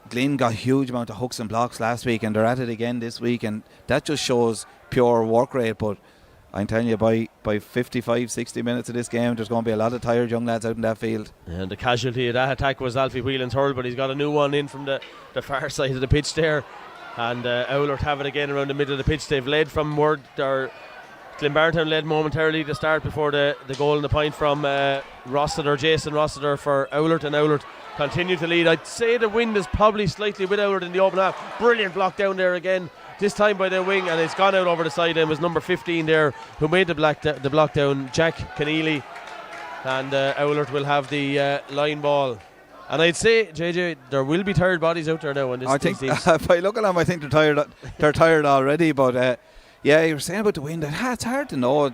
Glynn got a huge amount of hooks and blocks last week, and they're at it again this week, and that just shows pure work rate. But I'm telling you, by 55-60 minutes of this game, there's going to be a lot of tired young lads out in that field. And the casualty of that attack was Alfie Whelan's hurl, but he's got a new one in from the far side of the pitch there, and Oulart have it again around the middle of the pitch. They've led from Glynn-Barntown led momentarily to start before the goal and the point from Jason Rossiter for Oulart, and Oulart continue to lead. I'd say the wind is probably slightly with Oulart in the open half. Brilliant block down there again, this time by the wing, and it's gone out over the side. And it was number 15 there who made the block down, Jack Keneally, and Oulart will have the line ball. And I'd say, JJ, there will be tired bodies out there now. I think if I look at them, I think they're tired already. But yeah, you were saying about the wind. It's hard to know.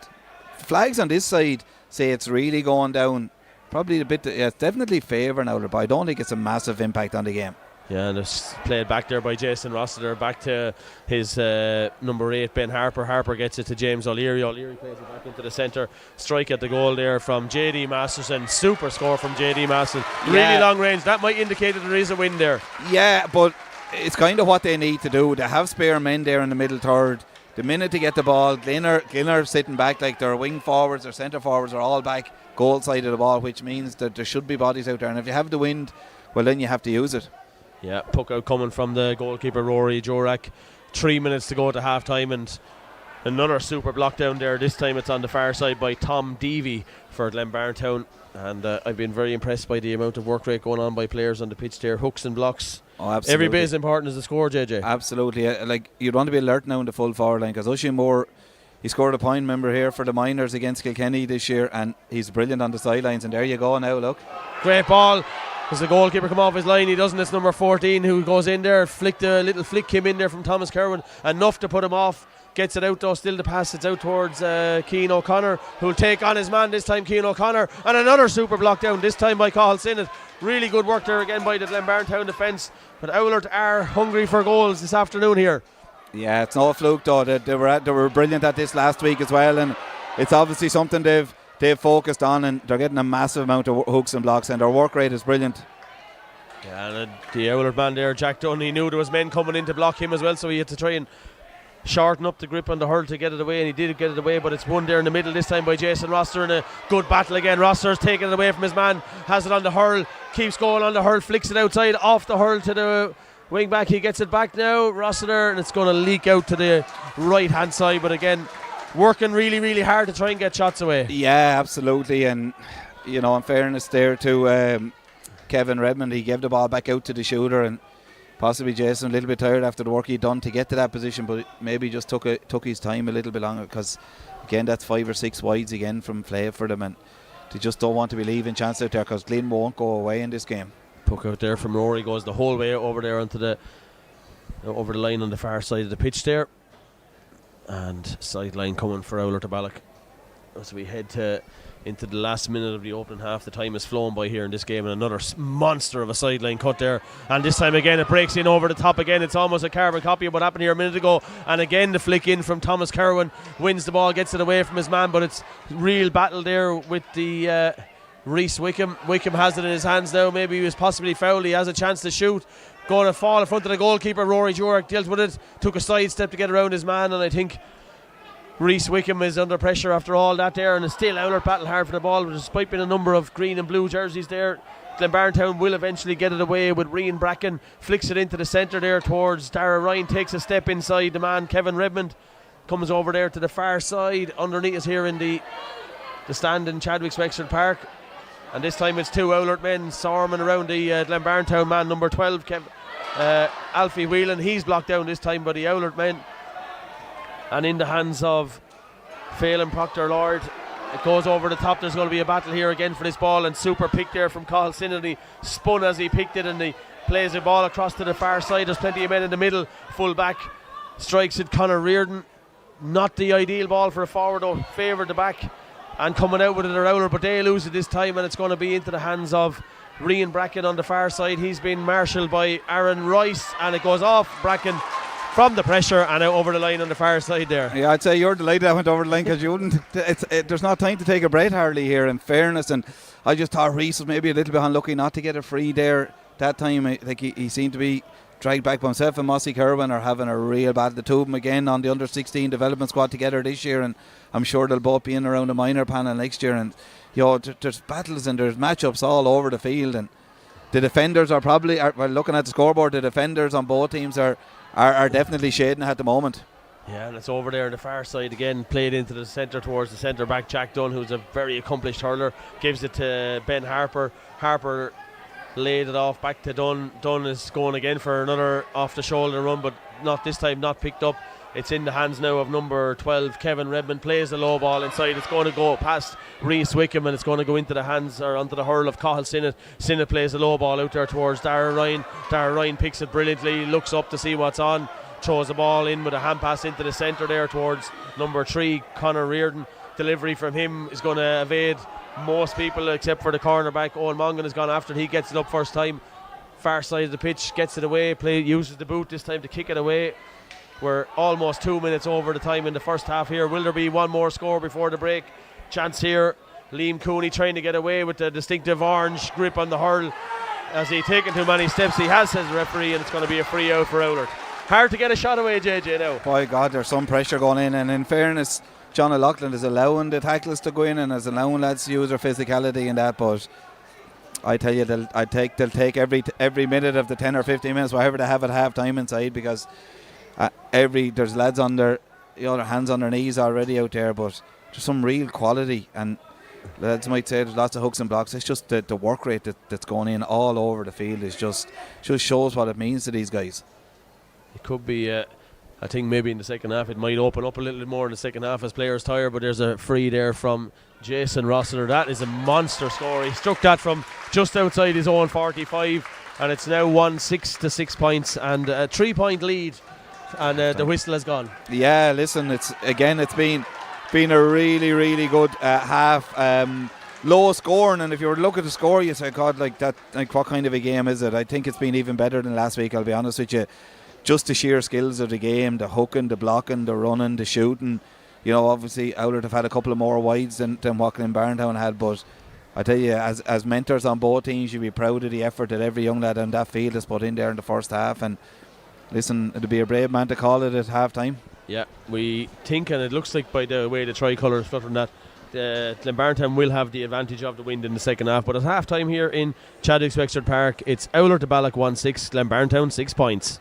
Flags on this side say it's really going down. Probably a bit. It's definitely favouring Oulart, but I don't think it's a massive impact on the game. Yeah, and it's played back there by Jason Rossiter, back to his number 8, Ben Harper. Harper gets it to James O'Leary. O'Leary plays it back into the centre. Strike at the goal there from JD Masterson. Super score from JD Masterson. Really long range. That might indicate that there is a win there. Yeah, but it's kind of what they need to do. They have spare men there in the middle third. The minute they get the ball, Glynn are sitting back, like their wing forwards, their centre forwards are all back goal side of the ball, which means that there should be bodies out there. And if you have the wind, well, then you have to use it. Yeah, puck out coming from the goalkeeper Rory Jorak. 3 minutes to go to half time, and another super block down there. This time it's on the far side by Tom Deavy for Glynn-Barntown, and I've been very impressed by the amount of work rate going on by players on the pitch there. Hooks and blocks. Oh, absolutely. Every bit as important as the score, JJ. Absolutely. Like, you'd want to be alert now in the full forward line, because Oisin Moore, he scored a point, remember, here for the Miners against Kilkenny this year, and he's brilliant on the sidelines. And there you go now, look. Great ball. Does the goalkeeper come off his line? He doesn't. It's number 14 who goes in there. A little flick came in there from Thomas Kerwin, enough to put him off. Gets it out though, still the pass. It's out towards Cian O'Connor, who'll take on his man this time, Cian O'Connor. And another super block down, this time by Cathal Sinnott. Really good work there again by the Glynn-Barntown defence. But Oulart are hungry for goals this afternoon here. Yeah, it's no fluke though. They were brilliant at this last week as well, and it's obviously something they've focused on, and they're getting a massive amount of hooks and blocks, and their work rate is brilliant. Yeah, and the Oulart man there, Jack Dunn, he knew there was men coming in to block him as well, so he had to try and shorten up the grip on the hurl to get it away, and he did get it away. But it's won there in the middle this time by Jason Rossiter, in a good battle again. Rossiter's taking it away from his man, has it on the hurl, keeps going on the hurl, flicks it outside off the hurl to the wing back. He gets it back now, Rossiter, and it's going to leak out to the right hand side. But again, working really, really hard to try and get shots away. Yeah, absolutely. And you know, in fairness there to Kevin Redmond, he gave the ball back out to the shooter, and possibly Jason a little bit tired after the work he'd done to get to that position, but maybe just took his time a little bit longer, because again, that's 5 or 6 wides again from play for them, and they just don't want to be leaving chance out there, because Glynn won't go away in this game. Puck out there from Rory, goes the whole way over there onto over the line on the far side of the pitch there, and sideline coming for Oulart-The Ballagh as we head to into the last minute of the opening half. The time has flown by here in this game, and another monster of a sideline cut there, and this time again it breaks in over the top again. It's almost a carbon copy of what happened here a minute ago, and again the flick in from Thomas Kerwin wins the ball, gets it away from his man, but it's real battle there with the Reese Wickham. Wickham has it in his hands now. Maybe he was possibly fouled. He has a chance to shoot, going to fall in front of the goalkeeper. Rory Jurek dealt with it, took a side step to get around his man, and I think Reese Wickham is under pressure after all that there, and it's still Oulart battle hard for the ball, but despite being a number of green and blue jerseys there, Glynn-Barntown will eventually get it away with Rian Bracken, flicks it into the centre there towards Dara Ryan, takes a step inside the man Kevin Redmond, comes over there to the far side underneath us here in the stand in Chadwick's Wexford Park, and this time it's two Oulart men swarming around the Glynn-Barntown man number 12 Alfie Whelan. He's blocked down this time by the Oulart men, and in the hands of Phelan Proctor Lord, it goes over the top. There's going to be a battle here again for this ball, and super pick there from Cathal Sinan. He spun as he picked it, and he plays the ball across to the far side. There's plenty of men in the middle. Full back strikes it, Conor Reardon. Not the ideal ball for a forward, though, favoured the back, and coming out with it are Oulart, but they lose it this time, and it's going to be into the hands of Rian Bracken on the far side. He's been marshalled by Aaron Rice, and it goes off Bracken from the pressure and out over the line on the far side there. Yeah, I'd say you're delighted I went over the line, because you wouldn't. There's not time to take a breath hardly here, in fairness, and I just thought Reese was maybe a little bit unlucky not to get a free there that time. I think he seemed to be dragged back by himself, and Mossy Kerwin are having a real battle. The two of them again on the under 16 development squad together this year, and I'm sure they'll both be in around the minor panel next year. And there's battles and there's matchups all over the field, and the defenders are probably, well, looking at the scoreboard, the defenders on both teams are definitely shading at the moment. Yeah, and it's over there on the far side again, played into the centre towards the centre back Jack Dunn, who's a very accomplished hurler, gives it to Ben Harper. Harper laid it off back to Dunn. Dunn is going again for another off the shoulder run, but not this time, not picked up. It's in the hands now of number 12 Kevin Redmond, plays the low ball inside. It's going to go past Reese Wickham, and it's going to go into the hands, or onto the hurl of Cathal Sinan. Sinan plays the low ball out there towards Dara Ryan. Dara Ryan picks it brilliantly, looks up to see what's on, throws the ball in with a hand pass into the centre there towards number 3 Conor Reardon. Delivery from him is going to evade most people except for the cornerback. Owen Mongan has gone after it. He gets it up first time, far side of the pitch, gets it away, uses the boot this time to kick it away. We're almost 2 minutes over the time in the first half here. Will there be one more score before the break? Chance here. Liam Cooney trying to get away with the distinctive orange grip on the hurl. As he taken too many steps, he has, says the referee, and it's going to be a free out for Oulart. Hard to get a shot away, JJ, now. By God, there's some pressure going in, and in fairness, John O'Loughlin is allowing the tackles to go in and is allowing lads to use their physicality in that, but I tell you, they'll take every minute of the 10 or 15 minutes, whatever they have at half time inside, because there's lads on their hands on their knees already out there, but there's some real quality, and lads might say there's lots of hooks and blocks. It's just the work rate that's going in all over the field is just shows what it means to these guys. It could be I think maybe in the second half it might open up a little bit more in the second half as players tire, but there's a free there from Jason Rossiter. That is a monster score. He struck that from just outside his own 45, and it's now 1-6 to 6 points and a 3-point lead, and the whistle has gone. Yeah, listen, it's been a really, really good half. Low scoring, and if you were to look at the score, you say, God, like that, like what kind of a game is it? I think it's been even better than last week, I'll be honest with you. Just the sheer skills of the game, the hooking, the blocking, the running, the shooting. Obviously Oulart have had a couple of more wides than what Glynn-Barntown had, but I tell you, as mentors on both teams, you'd be proud of the effort that every young lad on that field has put in there in the first half. And listen, it'd be a brave man to call it at half time. Yeah, we think, and it looks like by the way the tricolour is fluttering, that Glynn-Barntown will have the advantage of the wind in the second half. But at half time here in Chadwick's Wexford Park, it's Oulart-The Ballagh 1-6, Glynn-Barntown 6 points.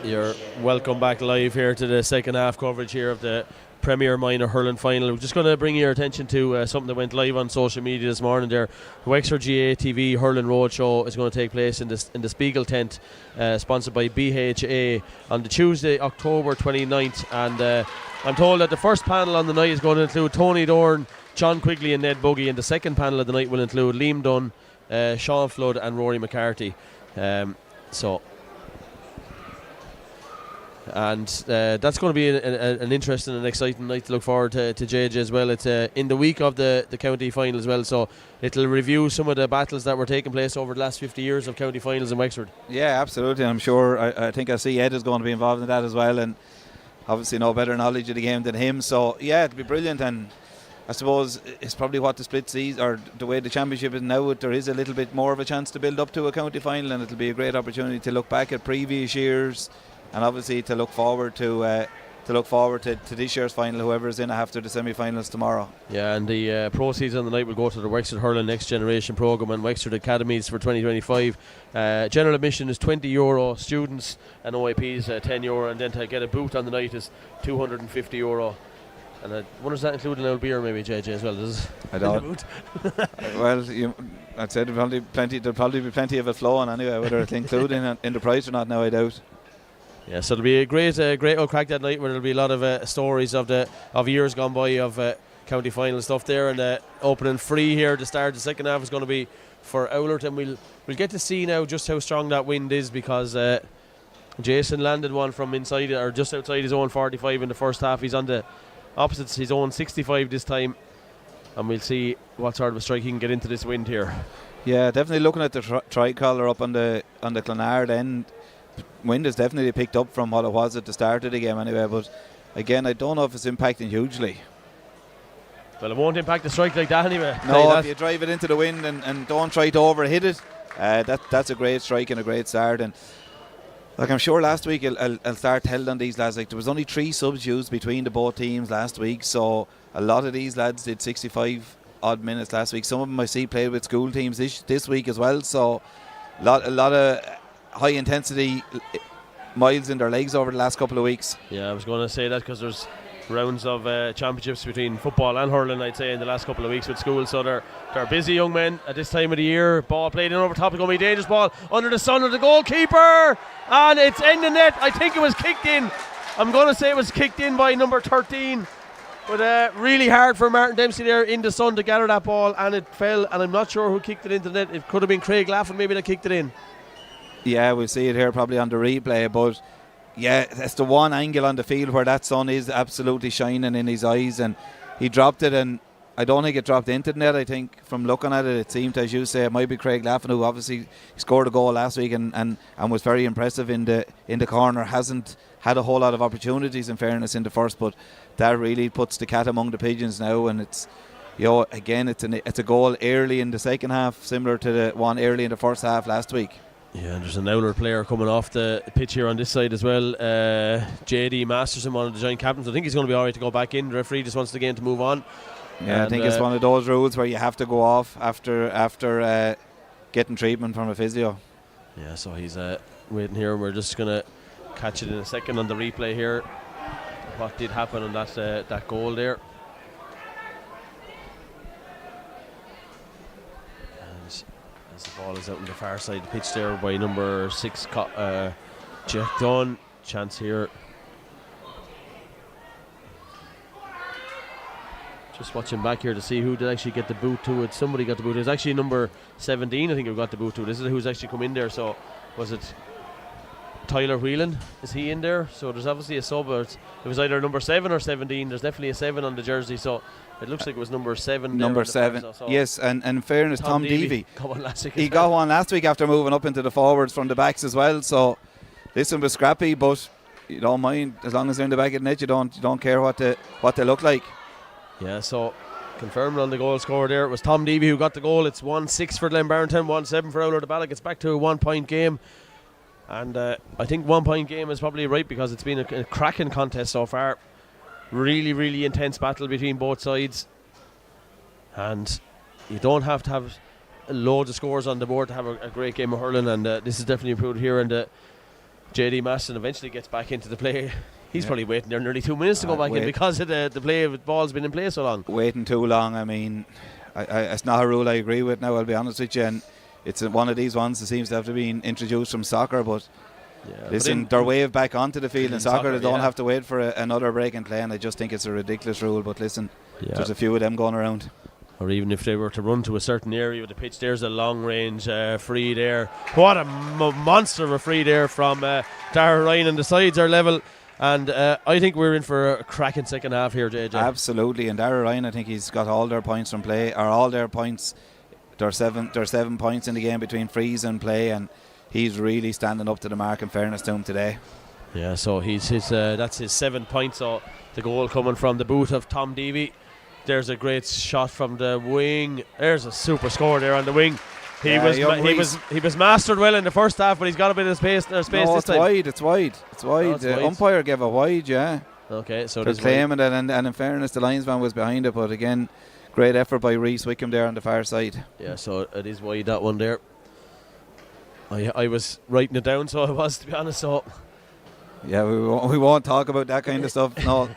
You're welcome back live here to the second half coverage here of the Premier Minor Hurling Final. We're just going to bring your attention to something that went live on social media this morning there. The Wexford GA TV Hurling Roadshow is going to take place in the Spiegel tent, sponsored by BHA, on the Tuesday, October 29th. And I'm told that the first panel on the night is going to include Tony Dorn, John Quigley and Ned Buggy, and the second panel of the night will include Liam Dunn, Sean Flood and Rory McCarthy. That's going to be an interesting and exciting night to look forward to JJ as well. It's in the week of the county final as well, so it'll review some of the battles that were taking place over the last 50 years of county finals in Wexford. Yeah, absolutely. I'm sure, I think I see Ed is going to be involved in that as well, and obviously no better knowledge of the game than him, so yeah, it'll be brilliant. And I suppose it's probably what the split sees, or the way the championship is now, there is a little bit more of a chance to build up to a county final, and it'll be a great opportunity to look back at previous years, and obviously to look forward to this year's final, whoever is in after the semi-finals tomorrow. Yeah, and the proceeds on the night will go to the Wexford Hurling Next Generation programme and Wexford Academies for 2025. General admission is €20, students and OIPs €10, and then to get a boot on the night is €250. And I wonder, does that include an old beer maybe, JJ, as well? Does I don't. Well, I'd say there'll probably be plenty of it flowing anyway, whether it's included in the price or not, now I doubt. Yeah, so it'll be a great old crack that night, where there'll be a lot of stories of years gone by of county final stuff there, and opening free here to start the second half is going to be for Oulart, and we'll get to see now just how strong that wind is, because Jason landed one from inside or just outside his own 45 in the first half. He's on the opposite his own 65 this time, and we'll see what sort of a strike he can get into this wind here. Yeah, definitely looking at the tricolour up on the Clonard end. Wind has definitely picked up from what it was at the start of the game anyway, but again, I don't know if it's impacting hugely. Well, it won't impact the strike like that anyway. No, if you drive it into the wind and don't try to overhit it, that's a great strike and a great start. And like, I'm sure last week I'll start held on these lads. Like, there was only 3 subs used between the both teams last week, so a lot of these lads did 65 odd minutes last week. Some of them I see played with school teams this week as well, so a lot of high intensity miles in their legs over the last couple of weeks. Yeah, I was going to say that because there's rounds of championships between football and hurling, I'd say, in the last couple of weeks with school, so they're busy young men at this time of the year. Ball played in over top, it's going to be a dangerous ball under the sun of the goalkeeper, and it's in the net. I think it was kicked in. I'm going to say it was kicked in by number 13, but really hard for Martin Dempsey there in the sun to gather that ball, and it fell, and I'm not sure who kicked it into the net. It could have been Craig Laffin maybe that kicked it in. Yeah, we'll see it here probably on the replay, but yeah, that's the one angle on the field where that sun is absolutely shining in his eyes, and he dropped it, and I don't think it dropped into the net. I think from looking at it, it seemed, as you say, it might be Craig Laffin, who obviously scored a goal last week and was very impressive in the corner. Hasn't had a whole lot of opportunities, in fairness, in the first, but that really puts the cat among the pigeons now, and it's, again, it's a goal early in the second half, similar to the one early in the first half last week. Yeah, and there's an Oulart player coming off the pitch here on this side as well. JD Masterson, one of the joint captains. I think he's going to be alright to go back in. The referee just wants the game to move on. Yeah, and I think it's one of those rules where you have to go off after getting treatment from a physio. Yeah, so he's waiting here. We're just going to catch it in a second on the replay here. What did happen on that goal there. The ball is out on the far side of the pitch there by number 6, Jack Dunn. Chance here. Just watching back here to see who did actually get the boot to it. Somebody got the boot. It was actually number 17, I think, who got the boot to it. This is who's actually come in there. So was it Tyler Whelan? Is he in there? So there's obviously a sub. It was either number 7 or 17. There's definitely a 7 on the jersey. So it looks like it was number 7. Number 7, yes, and in fairness, Tom Deavy got one last week. He got one last week after moving up into the forwards from the backs as well. So this one was scrappy, but you don't mind as long as they're in the back of the net. You don't care what they look like. Yeah, so confirmed on the goal scorer there, it was Tom Deavy who got the goal. It's 1-6 for Glynn-Barntown, 1-7 for Oulart-The Ballagh. It's back to a 1-point game. And I think 1-point game is probably right, because it's been a cracking contest so far. Really, really intense battle between both sides. And you don't have to have loads of scores on the board to have a great game of hurling, and this is definitely improved here. And JD Maston eventually gets back into the play. He's probably waiting there nearly 2 minutes to go back in because of the play with ball's been in play so long. Waiting too long. I mean, it's not a rule I agree with now, I'll be honest with you. And it's one of these ones that seems to have to be introduced from soccer, but listen, they're waved back onto the field in soccer. They don't have to wait for another break in play, and I just think it's a ridiculous rule. But listen, there's a few of them going around. Or even if they were to run to a certain area with the pitch, there's a long range free there. What a monster of a free there from Darragh Ryan, and the sides are level. And I think we're in for a cracking second half here, JJ. Absolutely, and Darragh Ryan, I think he's got all their points from play, or all their points. There's 7 points in the game between frees and play, and he's really standing up to the mark, in fairness to him today. Yeah, so that's his 7 points. So the goal coming from the boot of Tom Deavy. There's a great shot from the wing. There's a super score there on the wing. He was mastered well in the first half, but he's got a bit of space this time. It's wide. The umpire gave a wide, yeah. Okay, so they're claiming it, and in fairness, the linesman was behind it, but again, great effort by Reese Wickham there on the far side. Yeah, so it is wide, that one there. I was writing it down, so I was, to be honest. So yeah, we won't talk about that kind of stuff. No.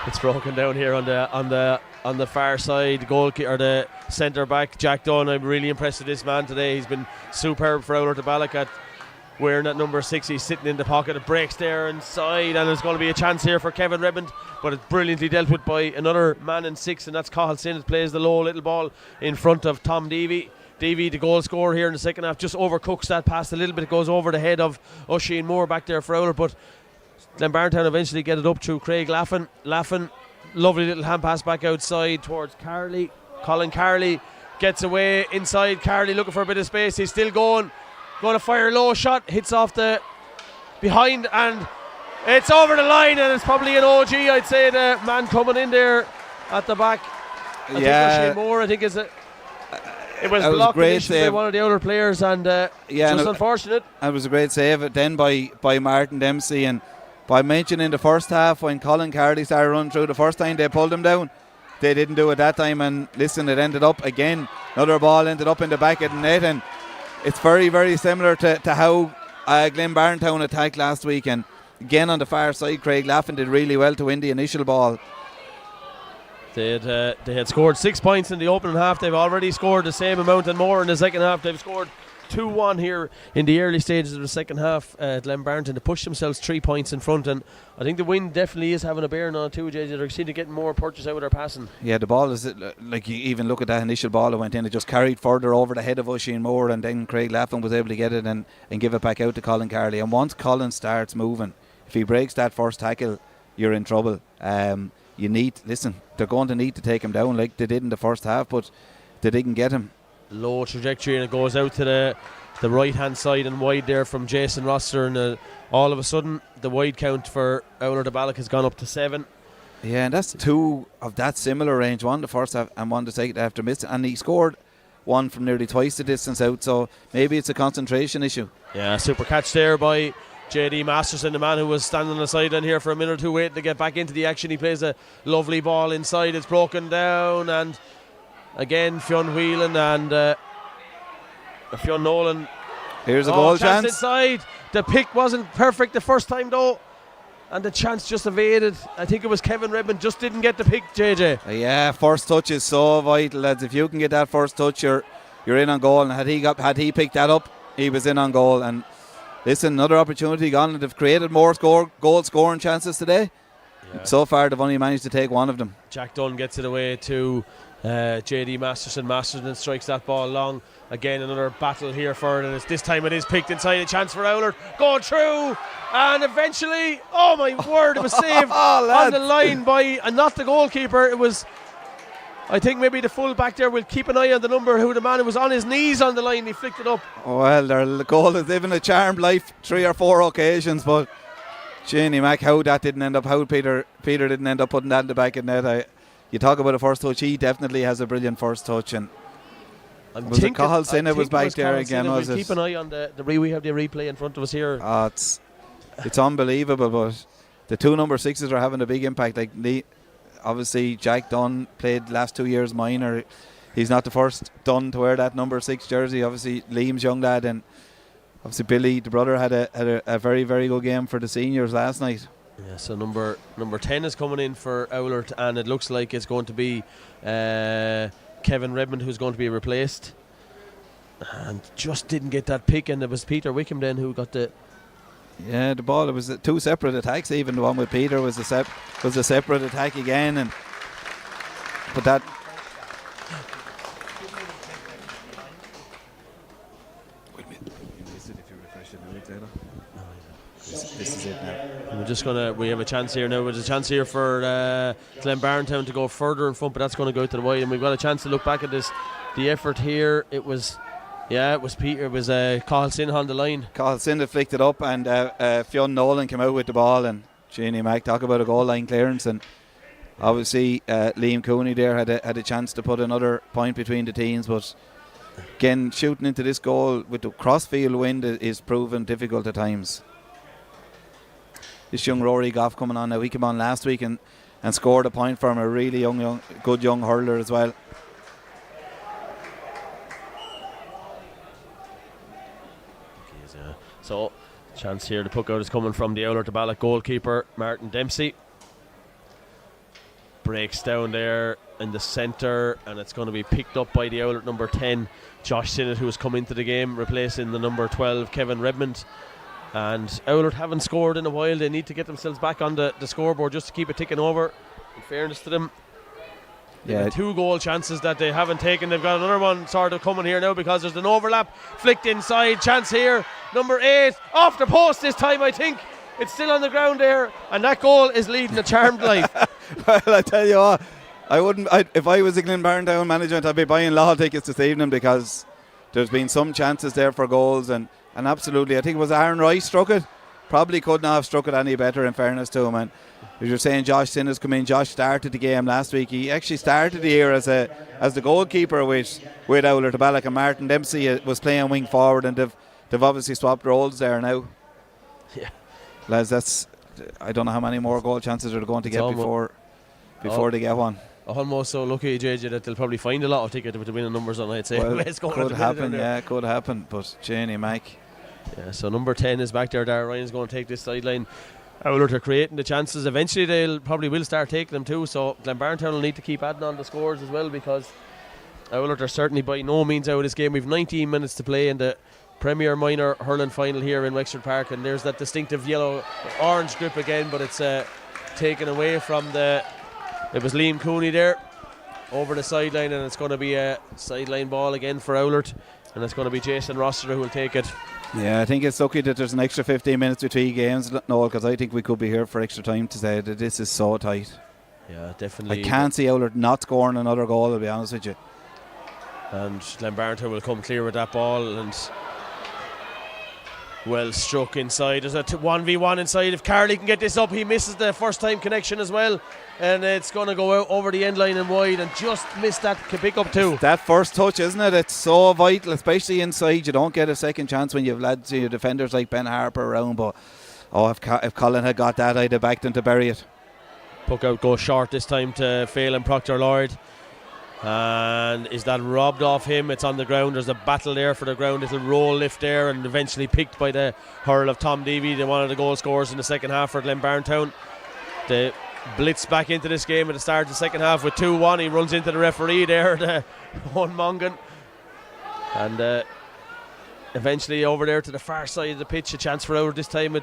It's broken down here on the far side. Goalkeeper, the centre back Jack Dunn. I'm really impressed with this man today. He's been superb for Oulart-The Ballagh wearing that number 6. He's sitting in the pocket. It breaks there inside, and there's going to be a chance here for Kevin Redmond, but it's brilliantly dealt with by another man in 6, and that's Cathal Sinnott. Plays the low little ball in front of Tom Deavy. Deavy, the goal scorer here in the second half, just overcooks that pass a little bit. It goes over the head of Oisin Moore back there for Oulart, but Glynn-Barntown eventually get it up through Craig Laffin. Lovely little hand pass back outside towards Carley. Colin Carley gets away inside. Carley looking for a bit of space. He's still going to fire a low shot. Hits off the behind, and it's over the line, and it's probably an OG. I'd say the man coming in there at the back. I think Oisin Moore, it was blocked by one of the other players, and just unfortunate. It was a great save then by Martin Dempsey. And by mentioning the first half, when Colin Carley started running through, the first time they pulled him down, they didn't do it that time, and listen, it ended up again, another ball ended up in the back of the net, and it's very, very similar to how Glynn-Barntown attacked last week. And again on the far side, Craig Laffin did really well to win the initial ball. They had scored 6 points in the opening half. They've already scored the same amount and more in the second half. They've scored 2-1 here in the early stages of the second half. Glynn-Barntown to push themselves 3 points in front, and I think the wind definitely is having a bearing on it too, JJ. They seem to get more purchase out of their passing. Yeah, the ball is like, you even look at that initial ball that went in, it just carried further over the head of Oisin Moore, and then Craig Laffin was able to get it and give it back out to Colin Carley. And once Colin starts moving, if he breaks that first tackle, you're in trouble. They're going to need to take him down like they did in the first half, but they didn't get him. Low trajectory, and it goes out to the right hand side and wide there from Jason Roster, and all of a sudden the wide count for Oulart-The Ballagh has gone up to 7. Yeah, and that's 2 of that similar range, one the first half and one the second after missing, and he scored one from nearly twice the distance out, so maybe it's a concentration issue. Yeah, super catch there by JD Masterson, the man who was standing on the sideline here for a minute or two waiting to get back into the action. He plays a lovely ball inside, it's broken down, and again Fionn Whelan and Fionn Nolan. Here's a goal chance inside. The pick wasn't perfect the first time though, and the chance just evaded. I think it was Kevin Redmond just didn't get the pick, JJ. Yeah, first touch is so vital, lads. If you can get that first touch, you're in on goal, and had he picked that up, he was in on goal. And listen, another opportunity gone, and they've created more goal scoring chances today. Yeah. So far they've only managed to take one of them. Jack Dunn gets it away to JD Masterson. Masterson strikes that ball long. Again, another battle here for it, and this time it is picked inside. A chance for Oulart, going through, and eventually, oh my word, it was saved on the line by not the goalkeeper. It was, I think maybe the full back there will keep an eye on the number, who the man who was on his knees on the line. He flicked it up. Well, their goal is living a charmed life 3 or 4 occasions, but Jeannie Mac, how Peter didn't end up putting that in the back of the net. You talk about a first touch, he definitely has a brilliant first touch. And was it Cathal Sinnott was back there again? Was it? Keep an eye on we have the replay in front of us here. It's unbelievable, but the 2 number 6s are having a big impact. Like obviously Jack Dunn played last 2 years minor. he's not the first done to wear that number 6 jersey. Obviously, Liam's young lad, and obviously Billy, the brother, had a very, very good game for the seniors last night. Yeah, so number 10 is coming in for Oulart, and it looks like it's going to be Kevin Redmond who's going to be replaced. And just didn't get that pick, and it was Peter Wickham then who got the... Yeah, the ball, it was 2 separate attacks. Even the one with Peter was a separate attack again, but that... This is it now. We have a chance here now. There's a chance here for Glynn-Barntown to go further in front, but that's going to go out to the wide, and we've got a chance to look back at this. The effort here, it was Peter, it was Cathal Sinha on the line. Cathal Sinha flicked it up, and Fionn Nolan came out with the ball, and Jeannie Mack, talk about a goal line clearance, and obviously Liam Cooney there had a chance to put another point between the teams, but again, shooting into this goal with the crossfield wind is proven difficult at times. This young Rory Goff coming on now. He came on last week and scored a point for him. A really good young hurler as well. So, chance here. The puck out is coming from the Oulart-The Ballagh goalkeeper, Martin Dempsey. Breaks down there in the centre, and it's going to be picked up by the Oulart number 10, Josh Sinnott, who has come into the game, replacing the number 12, Kevin Redmond. And Oulart haven't scored in a while. They need to get themselves back on the scoreboard just to keep it ticking over, in fairness to them. They've had 2 goal chances that they haven't taken. They've got another one sort of coming here now because there's an overlap. Flicked inside. Chance here. Number 8. Off the post this time, I think. It's still on the ground there. And that goal is leading a charmed life. Well, I tell you what, if I was a Glynn-Barntown management, I'd be buying law tickets this evening, because there's been some chances there for goals, and absolutely, I think it was Aaron Rice struck it. Probably could not have struck it any better, in fairness to him. And as you're saying, Josh Sinna's come in. Josh started the game last week. He actually started the year as the goalkeeper with Oulart-The Ballagh, and Martin Dempsey was playing wing forward, and they've obviously swapped roles there now. Yeah, lads, I don't know how many more goal chances they're going to get before they get one. Almost so lucky, JJ, that they'll probably find a lot of tickets with the winning numbers on, I'd say. Well, could happen, could happen. But Janie Mack. Yeah, so number 10 is back there. Darragh Ryan's going to take this sideline. Oulart are creating the chances. Eventually they probably will start taking them too, so Glynn-Barntown will need to keep adding on the scores as well, because Oulart are certainly by no means out of this game. We've 19 minutes to play in the Premier Minor hurling final here in Wexford Park, and there's that distinctive yellow-orange grip again, but it's taken away from it was Liam Cooney there over the sideline, and it's going to be a sideline ball again for Oulart, and it's going to be Jason Rossiter who will take it. Yeah, I think it's lucky that there's an extra 15 minutes between games, Noel, because I think we could be here for extra time to say that this is so tight. Yeah, definitely. I can't see Oulart not scoring another goal, I'll be honest with you. And Glynn-Barntown will come clear with that ball, and well struck inside. There's a 1v1 inside. If Carley can get this up, he misses the first time connection as well, and it's going to go out over the end line and wide, and just missed that pick up too. That first touch, isn't it? It's so vital, especially inside. You don't get a second chance when you've lads, your defenders like Ben Harper around, but if Colin had got that, I'd have backed him to bury it. Puck out goes short this time to Phelan Proctor-Lord. And is that robbed off him? It's on the ground. There's a battle there for the ground. Little roll lift there, and eventually picked by the hurl of Tom Deavy, one of the goal scorers in the second half for Glynn-Barntown. They blitz back into this game at the start of the second half with 2-1. He runs into the referee there, Owen Mongan. And eventually over there to the far side of the pitch, a chance for Oulart this time.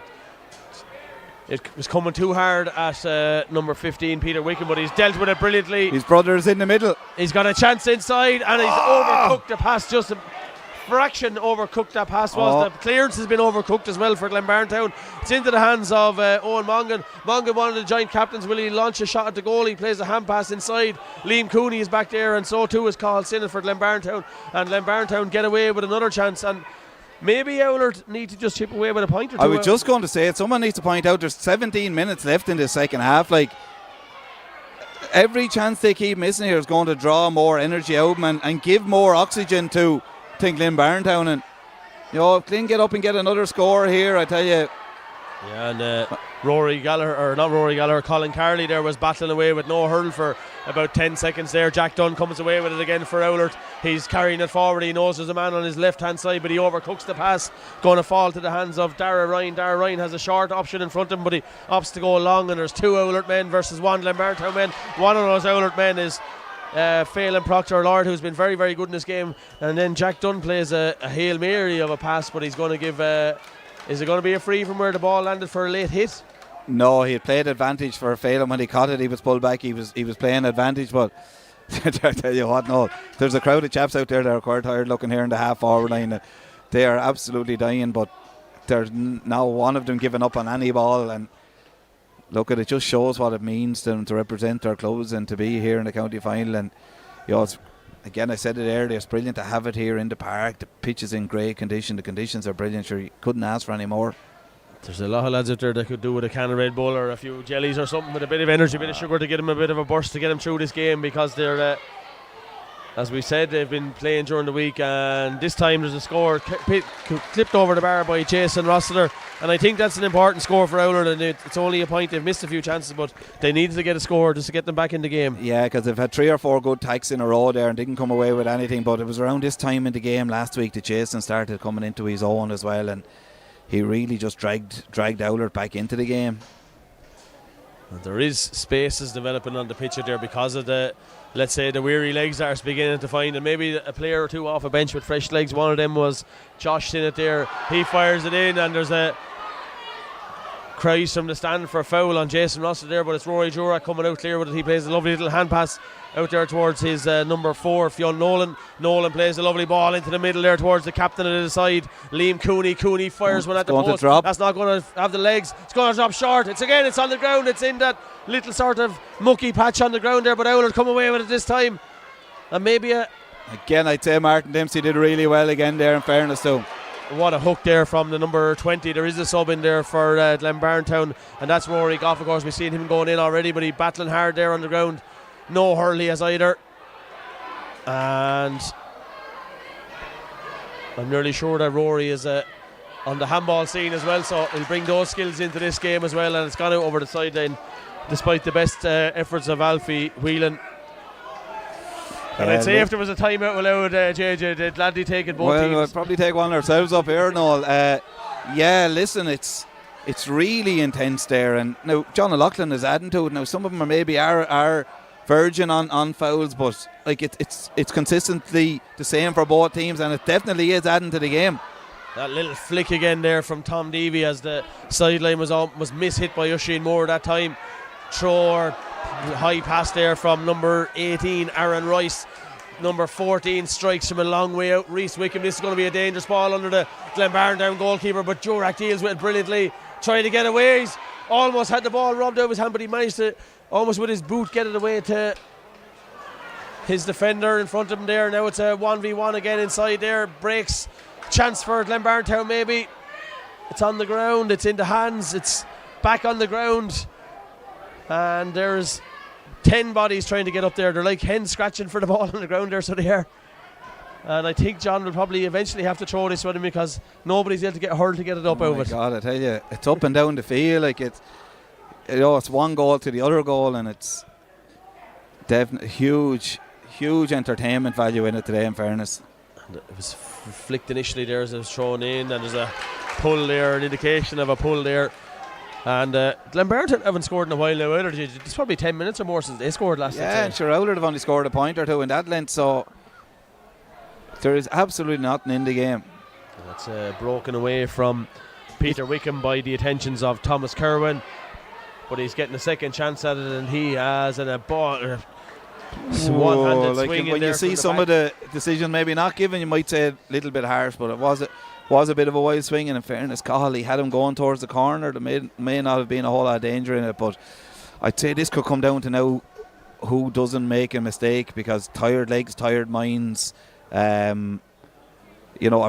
It was coming too hard at number 15, Peter Wickham, but he's dealt with it brilliantly. His brother is in the middle. He's got a chance inside, and he's overcooked the pass. Just a fraction overcooked that pass was. The clearance has been overcooked as well for Glynn-Barntown. It's into the hands of Owen Mongan. Mongan, one of the giant captains, will he launch a shot at the goal? He plays a hand pass inside. Liam Cooney is back there, and so too is Cathal Sinha for Glynn-Barntown. And Glynn-Barntown get away with another chance, and maybe Oulart need to just chip away with a point or two. I was just going to say it. Someone needs to point out there's 17 minutes left in the second half. Like, every chance they keep missing here is going to draw more energy out of them and give more oxygen to Glynn-Barntown. And if Glynn get up and get another score here, I tell you, Yeah, and Colin Carley there was battling away with no hurl for about 10 seconds there. Jack Dunn comes away with it again for Oulart. He's carrying it forward. He knows there's a man on his left hand side, but he overcooks the pass. Going to fall to the hands of Dara Ryan. Dara Ryan has a short option in front of him, but he opts to go long, and there's 2 Oulart men versus 1 Glynn-Barntown men. One of those Oulart men is Phelan Proctor-Lord, who's been very, very good in this game. And then Jack Dunn plays a Hail Mary of a pass, but he's going to give... is it going to be a free from where the ball landed for a late hit? No, he had played advantage for Phelan. When he caught it, he was pulled back. He was playing advantage, but I tell you what, no, there's a crowd of chaps out there that are quite tired looking here in the half forward line. They are absolutely dying, but there's now one of them giving up on any ball. And look, it just shows what it means to them to represent their clubs and to be here in the county final. And again, I said it earlier, it's brilliant to have it here in the park. The pitch is in great condition. The conditions are brilliant. Sure, you couldn't ask for any more. There's a lot of lads out there that could do with a can of Red Bull or a few jellies or something with a bit of energy, a bit of sugar to get them a bit of a burst to get them through this game, because they're, as we said, they've been playing during the week, and this time there's a score clipped over the bar by Jason Rossiter, and I think that's an important score for Oulart, and it's only a point. They've missed a few chances, but they needed to get a score just to get them back in the game. Yeah, because they've had 3 or 4 good tacks in a row there and didn't come away with anything, but it was around this time in the game last week that Jason started coming into his own as well, and he really just dragged Oulart back into the game. There is spaces developing on the pitch out there because of the, let's say, the weary legs are beginning to find, and maybe a player or two off a bench with fresh legs. One of them was Josh Sinnott there. He fires it in, and there's a cries from the stand for a foul on Jason Rossiter there, but it's Rory Jurak coming out clear with it. He plays a lovely little hand pass out there towards his number 4, Fionn Nolan. Nolan plays a lovely ball into the middle there towards the captain at the side, Liam Cooney. Cooney fires one at the post. That's not going to have the legs. It's going to drop short. It's on the ground. It's in that little sort of mucky patch on the ground there, but Oulart come away with it this time. And maybe again, I'd say Martin Dempsey did really well again there, in fairness to him. What a hook there from the number 20. There is a sub in there for Glynn-Barntown, and that's Rory Goff. Of course, we've seen him going in already, but he's battling hard there on the ground. No hurl he has either, and I'm nearly sure that Rory is on the handball scene as well, so he'll bring those skills into this game as well. And it's gone out over the sideline despite the best efforts of Alfie Whelan. And I'd say if there was a timeout allowed, JJ, they'd gladly take it both teams. We'll probably take one ourselves up here, Noel. Yeah, listen, it's really intense there, and now John O'Loughlin is adding to it. Now some of them are maybe are virgin on fouls, but like it's consistently the same for both teams, and it definitely is adding to the game. That little flick again there from Tom Deavy as the sideline was mishit by Oisin Moore that time. Throw or high pass there from number 18, Aaron Rice. Number 14 strikes from a long way out, Reese Wickham. This is going to be a dangerous ball under the Glynn-Barntown goalkeeper, but Jurak deals with it brilliantly, trying to get away. He's almost had the ball robbed out of his hand, but he managed to almost with his boot get it away to his defender in front of him there. Now it's a 1v1 again inside there. Breaks. Chance for Glynn-Barntown maybe. It's on the ground, it's in the hands, it's back on the ground, and there's 10 bodies trying to get up there. They're like hens scratching for the ball on the ground there, so they are. And I think John will probably eventually have to throw this one in because nobody's able to get hurled to get it up out of it. God, I tell you, it's up and down the field. Like it's one goal to the other goal, and it's definitely huge entertainment value in it today, in fairness. And it was flicked initially there as it was thrown in, and there's a pull there, an indication of a pull there. And Glynn-Barntown haven't scored in a while now either. It's probably 10 minutes or more since they scored last night. Yeah, and sure, Oulart have only scored a point or two in that length, so there is absolutely nothing in the game. That's broken away from Peter Wickham by the attentions of Thomas Kerwin, but he's getting a second chance at it, and he has a ball. One-handed like swing when you see some of the decisions maybe not given, you might say a little bit harsh, but it was a bit of a wild swing, and in fairness, Cahill had him going towards the corner. There may not have been a whole lot of danger in it, but I'd say this could come down to now who doesn't make a mistake, because tired legs, tired minds, a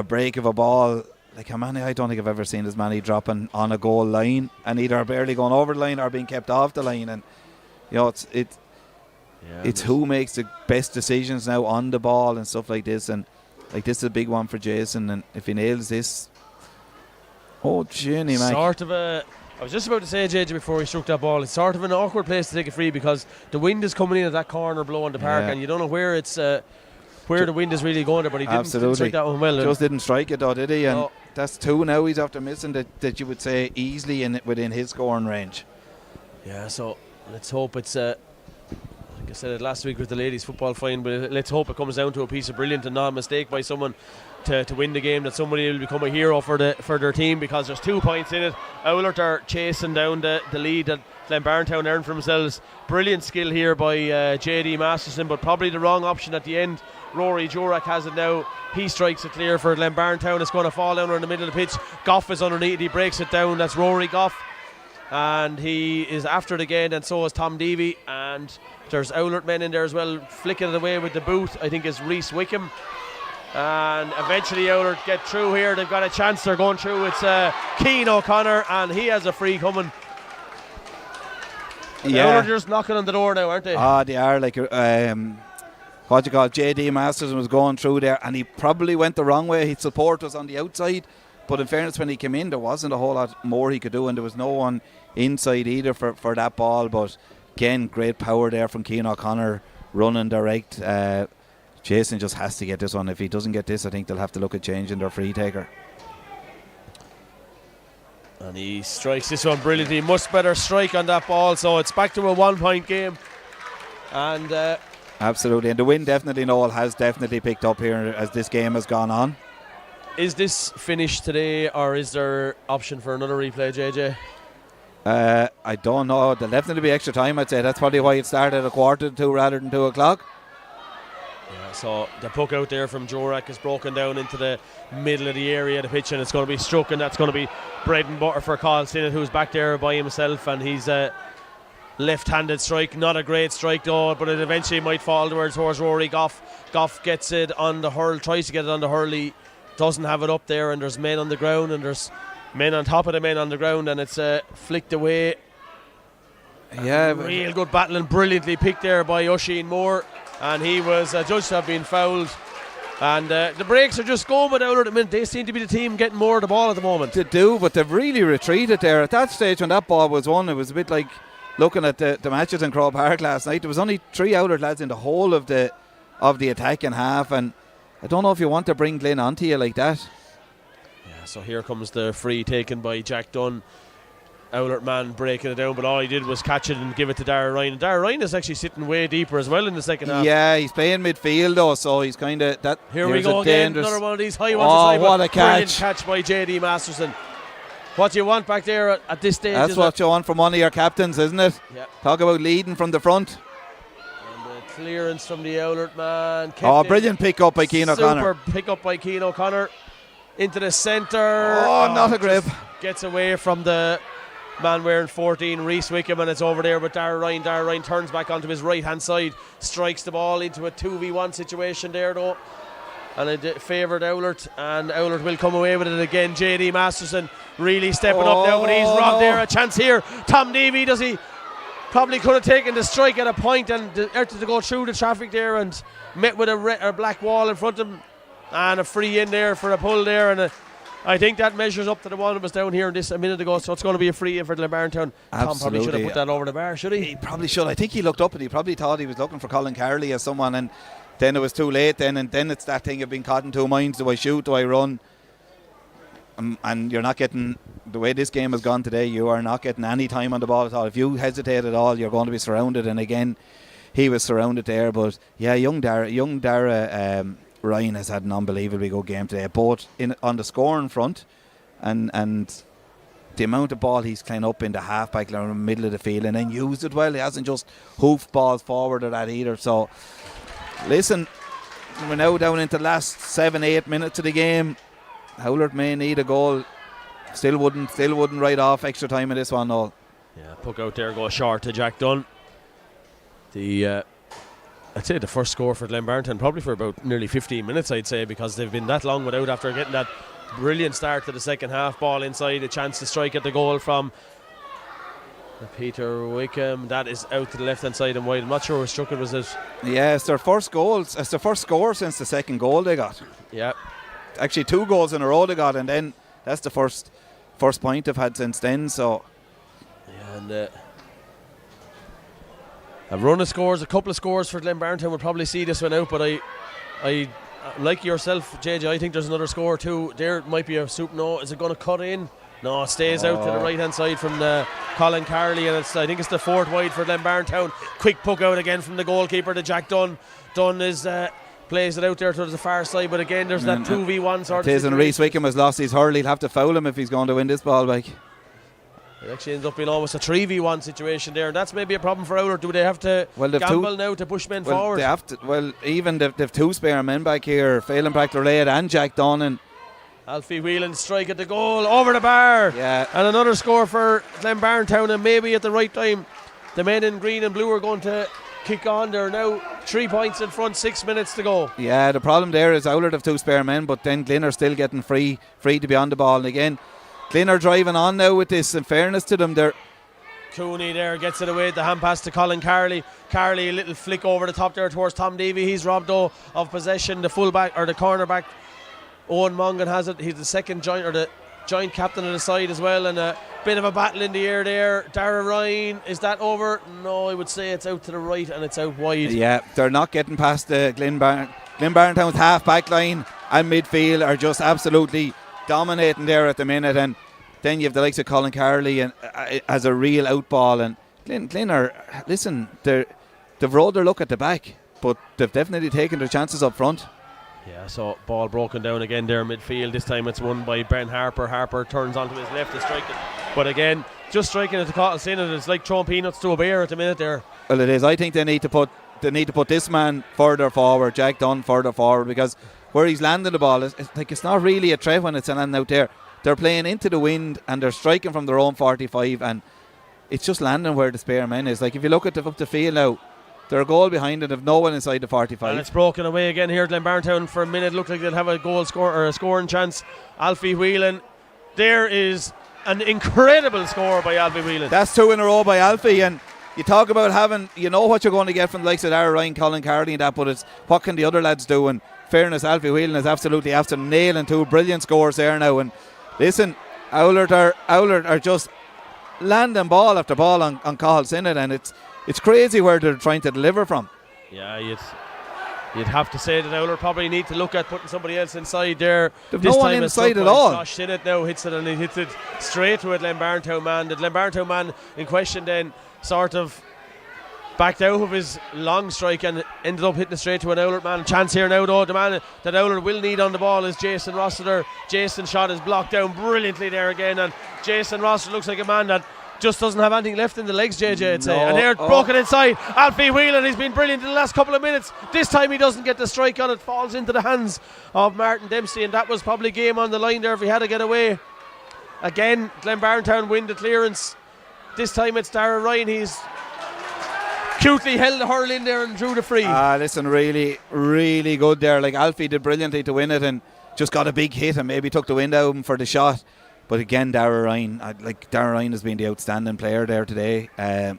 break of a ball. Like how many, I don't think I've ever seen as many dropping on a goal line and either barely going over the line or being kept off the line, and it's who makes the best decisions now on the ball and stuff like this. And like this is a big one for Jason, and if he nails this, oh Jenny, man, sort of a I was just about to say, JJ, before he struck that ball, it's sort of an awkward place to take a free because the wind is coming in at that corner blowing the park, and you don't know where it's where the wind is really going there, but he didn't strike that one well. Just didn't strike it though, did he? And that's two now he's after missing that you would say easily within his scoring range. Yeah, so let's hope it's like I said it last week with the ladies football fine, but let's hope it comes down to a piece of brilliant and not a mistake by someone to win the game, that somebody will become a hero for their team, because there's 2 points in it. Oulart are chasing down the lead that Glynn-Barntown earned for themselves. Brilliant skill here by JD Masterson, but probably the wrong option at the end. Rory Jorak has it now. He strikes it clear for Glynn-Barntown. It's going to fall down in the middle of the pitch. Goff is underneath. He breaks it down. That's Rory Goff, and he is after it again, and so is Tom Deavy. And there's Oulart men in there as well, flicking it away with the boot. I think is Reese Wickham. And eventually Oulart get through here. They've got a chance. They're going through. It's Keane O'Connor, and he has a free coming. Yeah, Oulart just knocking on the door now, aren't they? They are. Like what you call JD Masterson was going through there, and he probably went the wrong way. His support was on the outside, but in fairness, when he came in, there wasn't a whole lot more he could do, and there was no one inside either for that ball. But again, great power there from Keane O'Connor, running direct. Jason just has to get this one. If he doesn't get this, I think they'll have to look at changing their free taker. And he strikes this one brilliantly. Much better strike on that ball. So it's back to a 1 point game. And absolutely. And the wind definitely, Noel, has definitely picked up here as this game has gone on. Is this finished today, or is there option for another replay, JJ? I don't know. There'll definitely be extra time, I'd say. That's probably why it started at 1:45 rather than 2 o'clock. Yeah, so the puck out there from Jorak is broken down into the middle of the area of the pitch, and it's going to be struck, and that's going to be bread and butter for Carl Sinnott, who's back there by himself, and he's left-handed strike. Not a great strike though, but it eventually might fall towards Rory Goff. Goff gets it on the hurl, tries to get it on the hurl. He doesn't have it up there, and there's men on the ground, and there's men on top of the men on the ground, and it's flicked away. Yeah, real good battle, and brilliantly picked there by Oisin Moore, and he was judged to have been fouled. And the breaks are just going with Oulart at the minute. They seem to be the team getting more of the ball at the moment. They do, but they've really retreated there. At that stage when that ball was won, it was a bit like looking at the matches in Crow Park last night. There was only 3 Oulart lads in the whole of the attacking half, and I don't know if you want to bring Glynn onto you like that. Yeah, so here comes the free taken by Jack Dunn. Oulart man breaking it down, but all he did was catch it and give it to Dara Ryan. And Dara Ryan is actually sitting way deeper as well in the second half. Yeah, he's playing midfield though, so he's kind of that. Here we go again, another one of these high ones. Oh, what a catch! Brilliant catch by JD Masterson. What you want back there at this stage? That's what you want from one of your captains, isn't it? Yeah. Talk about leading from the front. And the clearance from the Oulart man. Oh, brilliant pick up by Keane O'Connor. Super pick up by Keane O'Connor into the centre. Oh, not a grip. Gets away from the man wearing 14, Reese Wickham, and it's over there with Dara Ryan. Dara Ryan turns back onto his right hand side, strikes the ball into a 2v1 situation there though, and it favoured Oulart, and Oulart will come away with it again. JD Masterson really stepping up now, but he's robbed there. A chance here. Tom Deavy, does he? Probably could have taken the strike at a point and to go through the traffic there, and met with a black wall in front of him, and a free in there for a pull there, and I think that measures up to the one that was down here a minute ago, so it's going to be a free in for Glynn-Barntown. Tom probably should have put that over the bar, should he? He probably should. I think he looked up and he probably thought he was looking for Colin Carley as someone, and then it was too late then, and then it's that thing of being caught in 2 minds. Do I shoot? Do I run? And you're not getting, the way this game has gone today, you are not getting any time on the ball at all. If you hesitate at all, you're going to be surrounded, and again, he was surrounded there. But yeah, young Dara Ryan has had an unbelievably good game today, both on the scoring front and the amount of ball he's cleaned up in the half-back line in the middle of the field, and then used it well. He hasn't just hoofed balls forward or that either. So listen, we're now down into the last 7-8 minutes of the game. Oulart may need a goal. Still wouldn't write off extra time in this one, all. Yeah, puck out there, go short to Jack Dunn. I'd say the first score for Glynn-Barntown probably for about nearly 15 minutes, I'd say, because they've been that long without, after getting that brilliant start to the second half. Ball inside, a chance to strike at the goal from Peter Wickham. That is out to the left hand side and wide. I'm not sure who struck it. Was it? Yeah, it's their first goals. It's their first score since the second goal they got. Yeah, actually 2 goals in a row they got, and then that's the first point they've had since then. So And a run of scores, a couple of scores for Glynn-Barntown will probably see this one out, but I like yourself, JJ, I think there's another score too. There might be a soup. No, is it going to cut in? No, it stays out to the right hand side from Colin Carley, and I think it's the fourth wide for Glynn-Barntown. Quick puck out again from the goalkeeper to Jack Dunn. Dunn is plays it out there to the far side, but again there's that 2v1 sort of situation. And Reece Wickham has lost his hurl. He'll have to foul him if he's going to win this ball back. It actually ends up being almost a 3v1 situation there, and that's maybe a problem for Oulart. Do they have to gamble now to push men forward? They have to. Even they've two spare men back here, Phelan Brackley and Jack Dunn, and Alfie Whelan strike at the goal over the bar. Yeah. And another score for Glynn-Barntown, and maybe at the right time the men in green and blue are going to kick on. They're now 3 points in front, 6 minutes to go. Yeah, the problem there is Oulart have two spare men, but then Glynn are still getting free to be on the ball. And again, Glynn are driving on now with this. In fairness to them, they're Cooney there gets it away, the hand pass to Colin Carley. Carley, a little flick over the top there towards Tom Davey. He's robbed of possession. The fullback or the cornerback Owen Mongan has it. He's the second joint, or the joint captain of the side as well, and a bit of a battle in the air there. Dara Ryan, is that over? No, I would say it's out to the right and it's out wide. Yeah, they're not getting past the Glynn-Barntown's half back line and midfield are just absolutely dominating there at the minute, and then you have the likes of Colin Carley and as a real outball, and Glynn are, listen, they've rolled their luck at the back, but they've definitely taken their chances up front. Yeah, so ball broken down again there midfield. This time it's won by Ben Harper. Harper turns onto his left to strike it, but again, just striking it to Cottle in it, it's like throwing peanuts to a bear at the minute there. Well, it is. I think they need to put this man further forward, Jack Dunn further forward, because where he's landing the ball, it's not really a threat when it's landing out there. They're playing into the wind and they're striking from their own 45, and it's just landing where the spare man is. Like if you look at up the field now, they're a goal behind it, have no one inside the 45. And it's broken away again here. Glynn-Barntown for a minute looked like they'll have a goal score or a scoring chance. Alfie Whelan, there is an incredible score by Alfie Whelan. That's two in a row by Alfie, and you talk about having, you know what you're going to get from the likes of Dara Ryan, Colin Carley and that, but it's what can the other lads do? And fairness, Alfie Whelan is absolutely after nailing two brilliant scores there now. And listen, Oulart are just landing ball after ball on calls in it, and it's crazy where they're trying to deliver from. Yeah, you'd have to say that Oulart probably need to look at putting somebody else inside there. There's no one inside at all. Josh Sinnott now hits it, and he hits it straight to a Glynn-Barntown man. The Glynn-Barntown man in question then sort of backed out of his long strike and ended up hitting it straight to an Oulart man. Chance here now though. The man that Oulart will need on the ball is Jason Rossiter. Jason's shot is blocked down brilliantly there again, and Jason Rossiter looks like a man that just doesn't have anything left in the legs, JJ, I'd say. And they're broken inside. Alfie Whelan, he's been brilliant in the last couple of minutes. This time he doesn't get the strike on it, falls into the hands of Martin Dempsey, and that was probably game on the line there if he had to get away. Again, Glynn-Barntown win the clearance. This time it's Dara Ryan. He's cutely held the hurl in there and drew the free. Listen, really, really good there. Like Alfie did brilliantly to win it and just got a big hit and maybe took the wind out of him for the shot. But again, Dara Ryan has been the outstanding player there today. The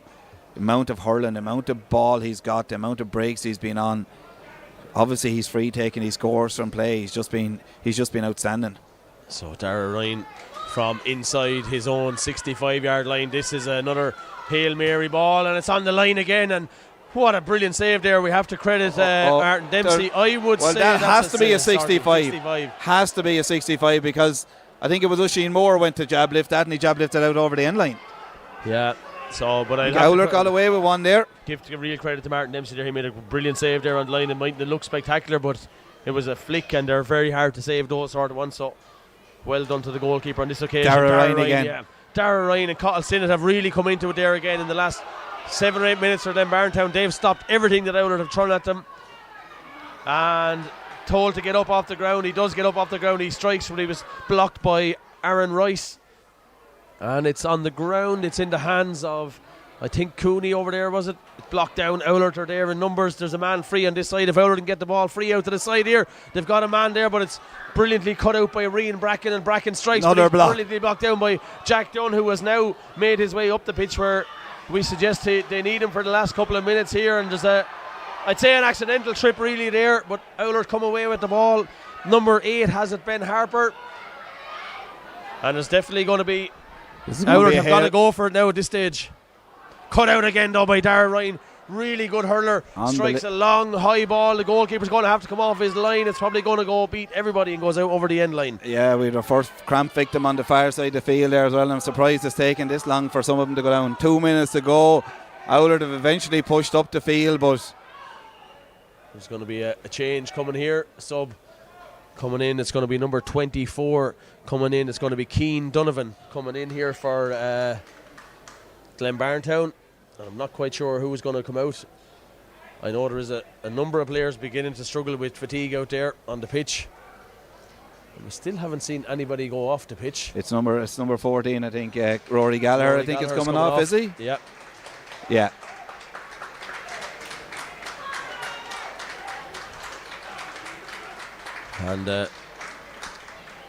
amount of hurling, the amount of ball he's got, the amount of breaks he's been on. Obviously, he's free taking his scores from play. He's just been outstanding. So Dara Ryan from inside his own 65-yard line. This is another Hail Mary ball, and it's on the line again. And what a brilliant save there. We have to credit Martin Dempsey. I would say that has to be a 65. Has to be a 65 because I think it was Oisin Moore went to jab lift that, and he jab lifted out over the end line. Yeah. So, but Oulart got away with one there. Give real credit to Martin Dempsey there. He made a brilliant save there on the line. It mightn't look spectacular, but it was a flick, and they're very hard to save those sort of ones. So, well done to the goalkeeper on this occasion. Dara Ryan again. Yeah. Dara Ryan and Cottle Sinnott have really come into it there again in the last 7 or 8 minutes for Glynn-Barntown. They've stopped everything that Oulart have thrown at them, and told to get up off the ground. He does get up off the ground. He strikes, but he was blocked by Aaron Rice, and it's on the ground. It's in the hands of, I think, Cooney over there, was it? It's blocked down. Oulart are there in numbers. There's a man free on this side. If Oulart can get the ball free out to the side here, they've got a man there, but it's brilliantly cut out by Rian Bracken, and Bracken strikes. Another block. Brilliantly blocked down by Jack Dunn, who has now made his way up the pitch where we suggest they need him for the last couple of minutes here. And there's I'd say an accidental trip really there, but Oulart come away with the ball. Number 8 has it, Ben Harper. And there's definitely going to be Oulart have got to go for it now at this stage. Cut out again though by Darragh Ryan. Really good hurler. Strikes a long high ball. The goalkeeper's going to have to come off his line. It's probably going to go beat everybody and goes out over the end line. Yeah, we had our first cramp victim on the far side of the field there as well. I'm surprised it's taken this long for some of them to go down. 2 minutes to go. Oulart have eventually pushed up the field, but there's going to be a change coming here. Sub coming in. It's going to be number 24 coming in. It's going to be Keane Donovan coming in here for Glynn-Barntown. And I'm not quite sure who is going to come out. I know there is a number of players beginning to struggle with fatigue out there on the pitch. And we still haven't seen anybody go off the pitch. It's number 14, I think. Rory Gallagher, I think, is coming off, is he? Yeah. Yeah. And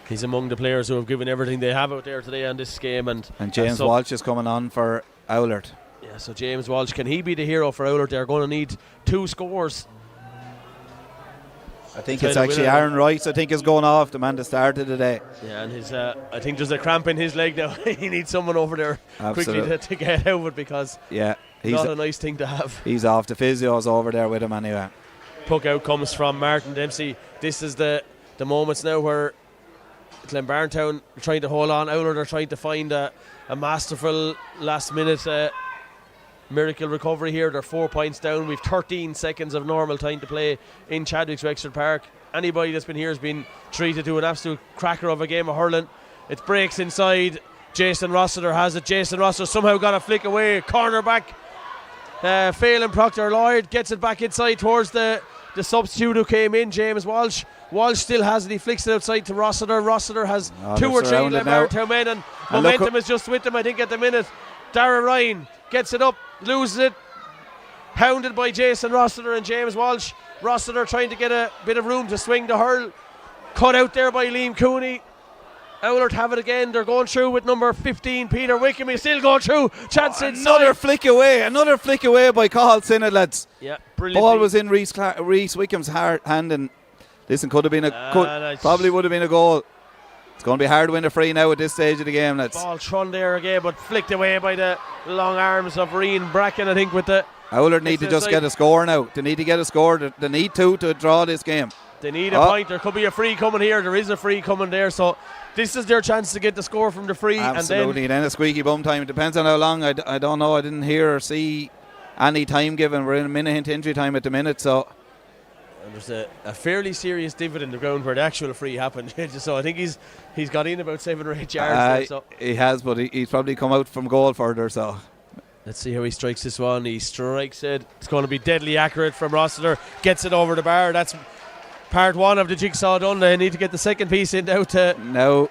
he's among the players who have given everything they have out there today on this game. And James Walsh is coming on for Oulart. Yeah, so James Walsh, can he be the hero for Oulart? They're going to need 2 scores. I think it's actually Aaron Rice, I think, is going off, the man that started today. Yeah, and his I think there's a cramp in his leg now. He needs someone over there quickly to get out of it, because he's not a nice thing to have. He's off. The physio's over there with him anyway. Puck out comes from Martin Dempsey. This is the moments now where Glynn-Barntown are trying to hold on. Oulart are trying to find a masterful last minute miracle recovery here. They're 4 points down. We've 13 seconds of normal time to play in Chadwick's Wexford Park. Anybody that's been here has been treated to an absolute cracker of a game of hurling. It breaks inside. Jason Rossiter has it. Jason Rossiter somehow got a flick away. Corner back. Phelan Proctor Lloyd gets it back inside towards the substitute who came in, James Walsh. Walsh still has it. He flicks it outside to Rossiter. Rossiter has 2 or 3 Glynn-Barntown men, and momentum is just with them, I think, at the minute. Darragh Ryan gets it up, loses it, hounded by Jason Rossiter and James Walsh. Rossiter trying to get a bit of room to swing the hurl. Cut out there by Liam Cooney. Oulart have it again. They're going through with number 15, Peter Wickham. He's still going through. Chance inside. Another flick away by Cathal Sinnott, lads. Yeah, brilliant. Ball was in Reece Wickham's hand, and listen, could have been probably would have been a goal. It's going to be hard to win a free now at this stage of the game, lads. Ball thrown there again, but flicked away by the long arms of Rian Bracken, I think, with the... Oulart need to just get a score now. They need to get a score. They need to draw this game. They need a point. There could be a free coming here. There is a free coming there, so this is their chance to get the score from the free. Absolutely, and then a squeaky bum time. It depends on how long. I don't know. I didn't hear or see any time given. We're in a minute into injury time at the minute, so... And there's a fairly serious divot in the ground where the actual free happened. So I think he's got in about 7 or 8 yards there, so. He has, but he's probably come out from goal further, so. Let's see how he strikes this one. He strikes it. It's going to be deadly accurate from Rossiter. Gets it over the bar. That's part 1 of the jigsaw done. They need to get the second piece in now to...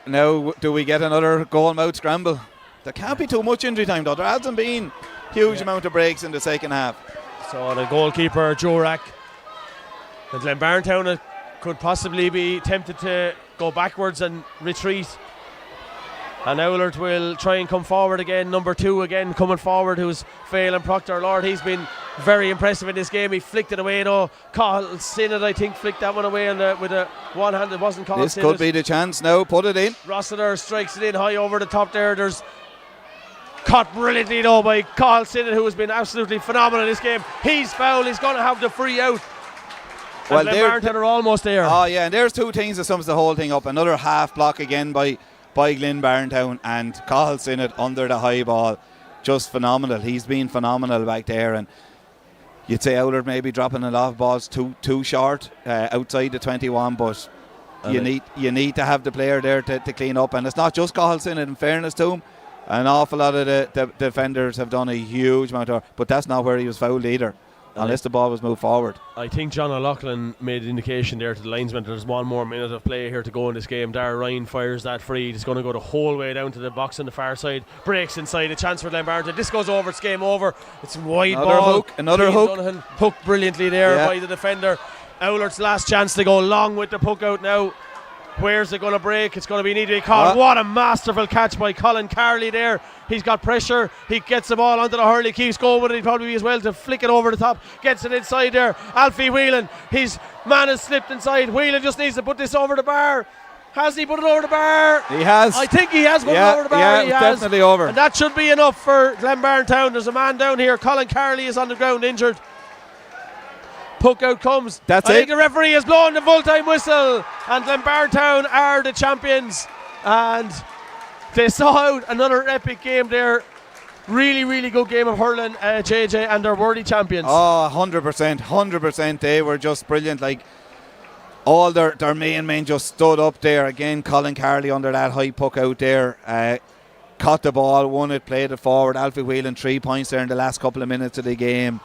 Now do we get another goal mouth scramble? There can't be too much injury time, though. There hasn't been huge amount of breaks in the second half. So the goalkeeper, Jorak, and Glynn-Barntown could possibly be tempted to go backwards and retreat. And Oulart will try and come forward again. Number 2 again coming forward, who's Phelan Proctor Lord. He's been very impressive in this game. He flicked it away though. Cathal Sinnott, I think, flicked that one away with a one hand. It wasn't Cathal Sinnott. This could be the chance now. Put it in. Rossiter strikes it in high over the top there. There's caught brilliantly though by Cathal Sinnott, who has been absolutely phenomenal in this game. He's fouled. He's going to have the free out. Well, Glynn-Barntown are almost there. Oh yeah, and there's 2 things that sums the whole thing up. Another half block again by Glynn-Barntown, and Cathal Sinnott under the high ball. Just phenomenal. He's been phenomenal back there, and you'd say Oulart maybe dropping a lot of balls too short outside the 21, but you need to have the player there to clean up. And it's not just Cathal Sinnott, in fairness to him. An awful lot of the defenders have done a huge amount of, but that's not where he was fouled either, unless the ball was moved forward. I think John O'Loughlin made an indication there to the linesman there's 1 more minute of play here to go in this game. Darragh Ryan fires that free. He's going to go the whole way down to the box on the far side. Breaks inside. A chance for Glynn-Barntown. This goes over. It's game over. It's a wide ball. Another hook. Donohan hooked brilliantly there by the defender. Oulart's last chance to go long with the puck out now. Where's it going to break? It's going to be needed to be caught. What a masterful catch by Colin Carley there. He's got pressure. He gets the ball onto the hurl. He keeps going with it. He'd probably be as well to flick it over the top. Gets it inside there. Alfie Whelan. His man has slipped inside. Whelan just needs to put this over the bar. Has he put it over the bar? He has. I think he has put it over the bar. Yeah, he it's has. definitely over. And that should be enough for Glynn-Barntown. There's a man down here. Colin Carley is on the ground injured. Puck out comes. I think the referee has blown the full-time whistle, and Glynn-Barntown are the champions. And they saw out another epic game there. Really, really good game of hurling, JJ, and they're worthy champions. Oh, 100%. They were just brilliant. Like, all their main men just stood up there. Again, Colin Carley under that high puck out there. Caught the ball, won it, played it forward. Alfie Whelan 3 points there in the last couple of minutes of the game.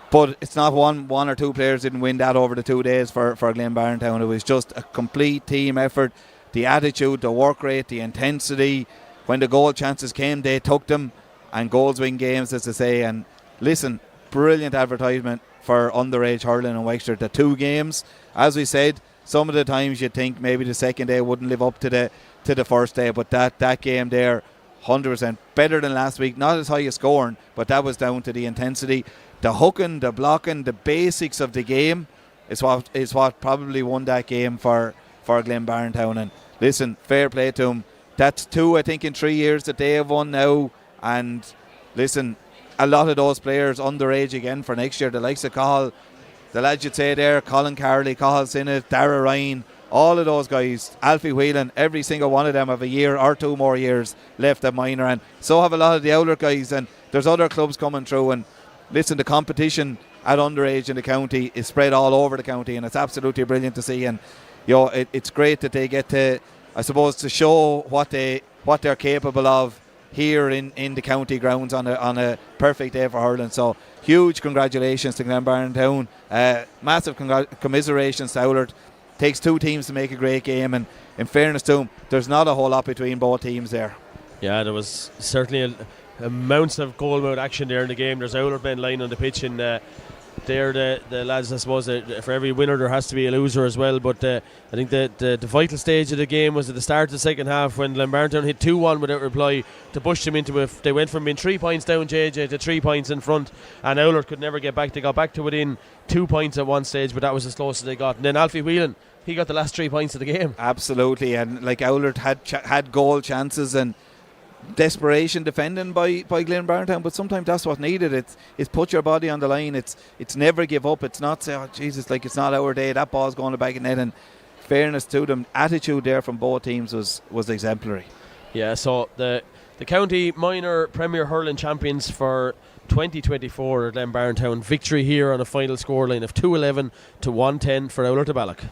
But it's not one or two players didn't win that over the 2 days for Glynn-Barntown. It was just a complete team effort. The attitude, the work rate, the intensity. When the goal chances came, they took them. And goals win games, as I say. And listen, brilliant advertisement for underage hurling in Wexford. The 2 games, as we said, some of the times you'd think maybe the second day wouldn't live up to the first day, but that game there, 100% better than last week. Not as high a scoring, but that was down to the intensity, the hooking, the blocking, the basics of the game is what probably won that game for Glynn-Barntown. And listen, fair play to them. That's 2, I think, in 3 years that they have won now. And listen, a lot of those players underage again for next year. The likes of Cahill, the lads you'd say there, Colin Carley, Cahill Sinnott, Dara Ryan, all of those guys, Alfie Whelan, every single one of them have a year or 2 more years left at minor, and so have a lot of the Oulart guys, and there's other clubs coming through. And listen, the competition at underage in the county is spread all over the county, and it's absolutely brilliant to see. And it's great that they get to, I suppose, to show what they're capable of here in the county grounds on a perfect day for hurling. So huge congratulations to Glynn-Barntown. Massive commiserations to Oulart. Takes 2 teams to make a great game, and in fairness to them, there's not a whole lot between both teams there. Yeah, there was certainly amounts of goal-mouth action there in the game. There's Oulart men lying on the pitch, and they're the lads, I suppose, for every winner there has to be a loser as well. But I think the vital stage of the game was at the start of the second half when Glynn-Barntown hit 2-1 without reply to push them into they went from being 3 points down, JJ, to 3 points in front, and Oulart could never get back. They got back to within 2 points at one stage, but that was as close as they got. And then Alfie Whelan, he got the last 3 points of the game. Absolutely, and like Oulart had goal chances and desperation defending by Glynn-Barntown, but sometimes that's what's needed. It's put your body on the line. It's never give up. It's not say, oh Jesus, like it's not our day, that ball's going to back in net. And fairness to them, attitude there from both teams was exemplary. Yeah, so the county minor Premier Hurling champions for 2024 at Glynn-Barntown. Victory here on a final scoreline of 211 to 110 for Oulart-The Ballagh.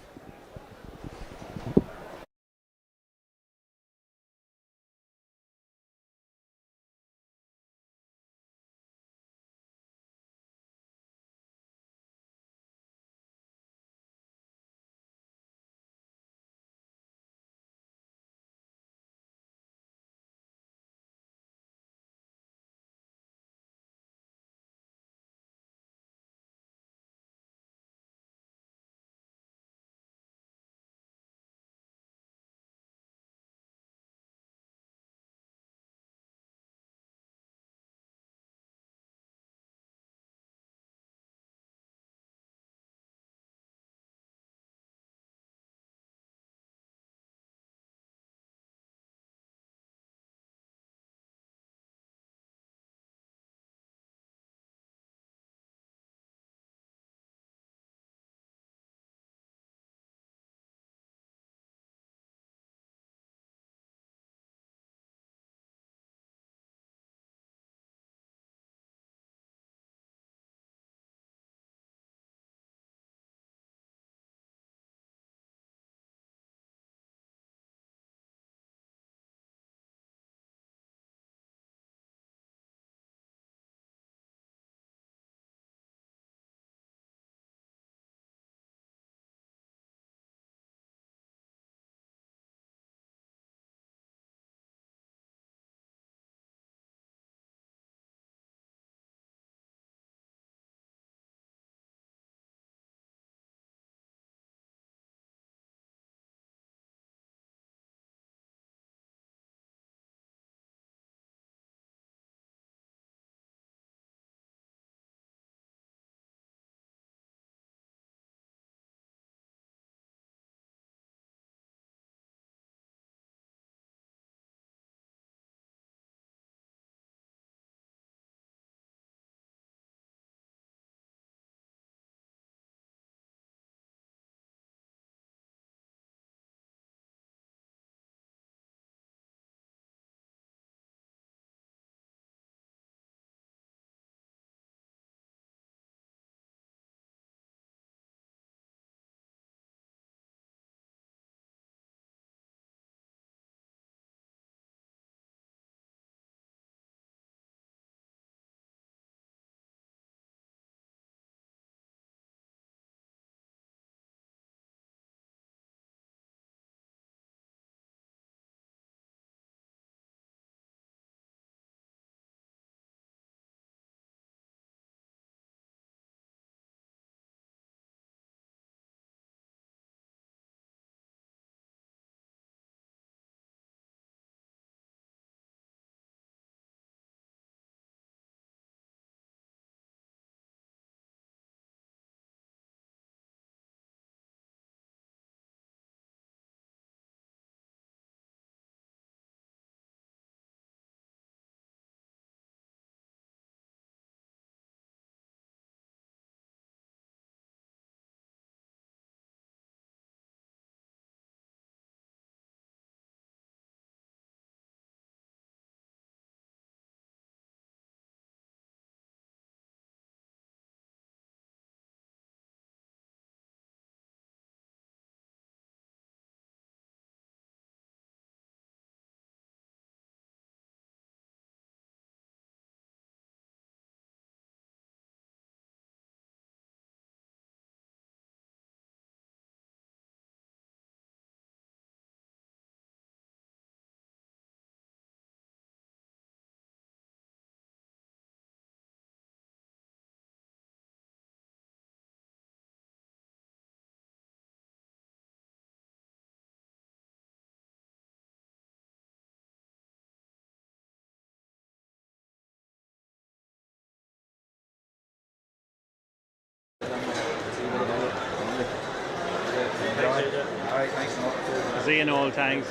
See you, Noel. Thanks.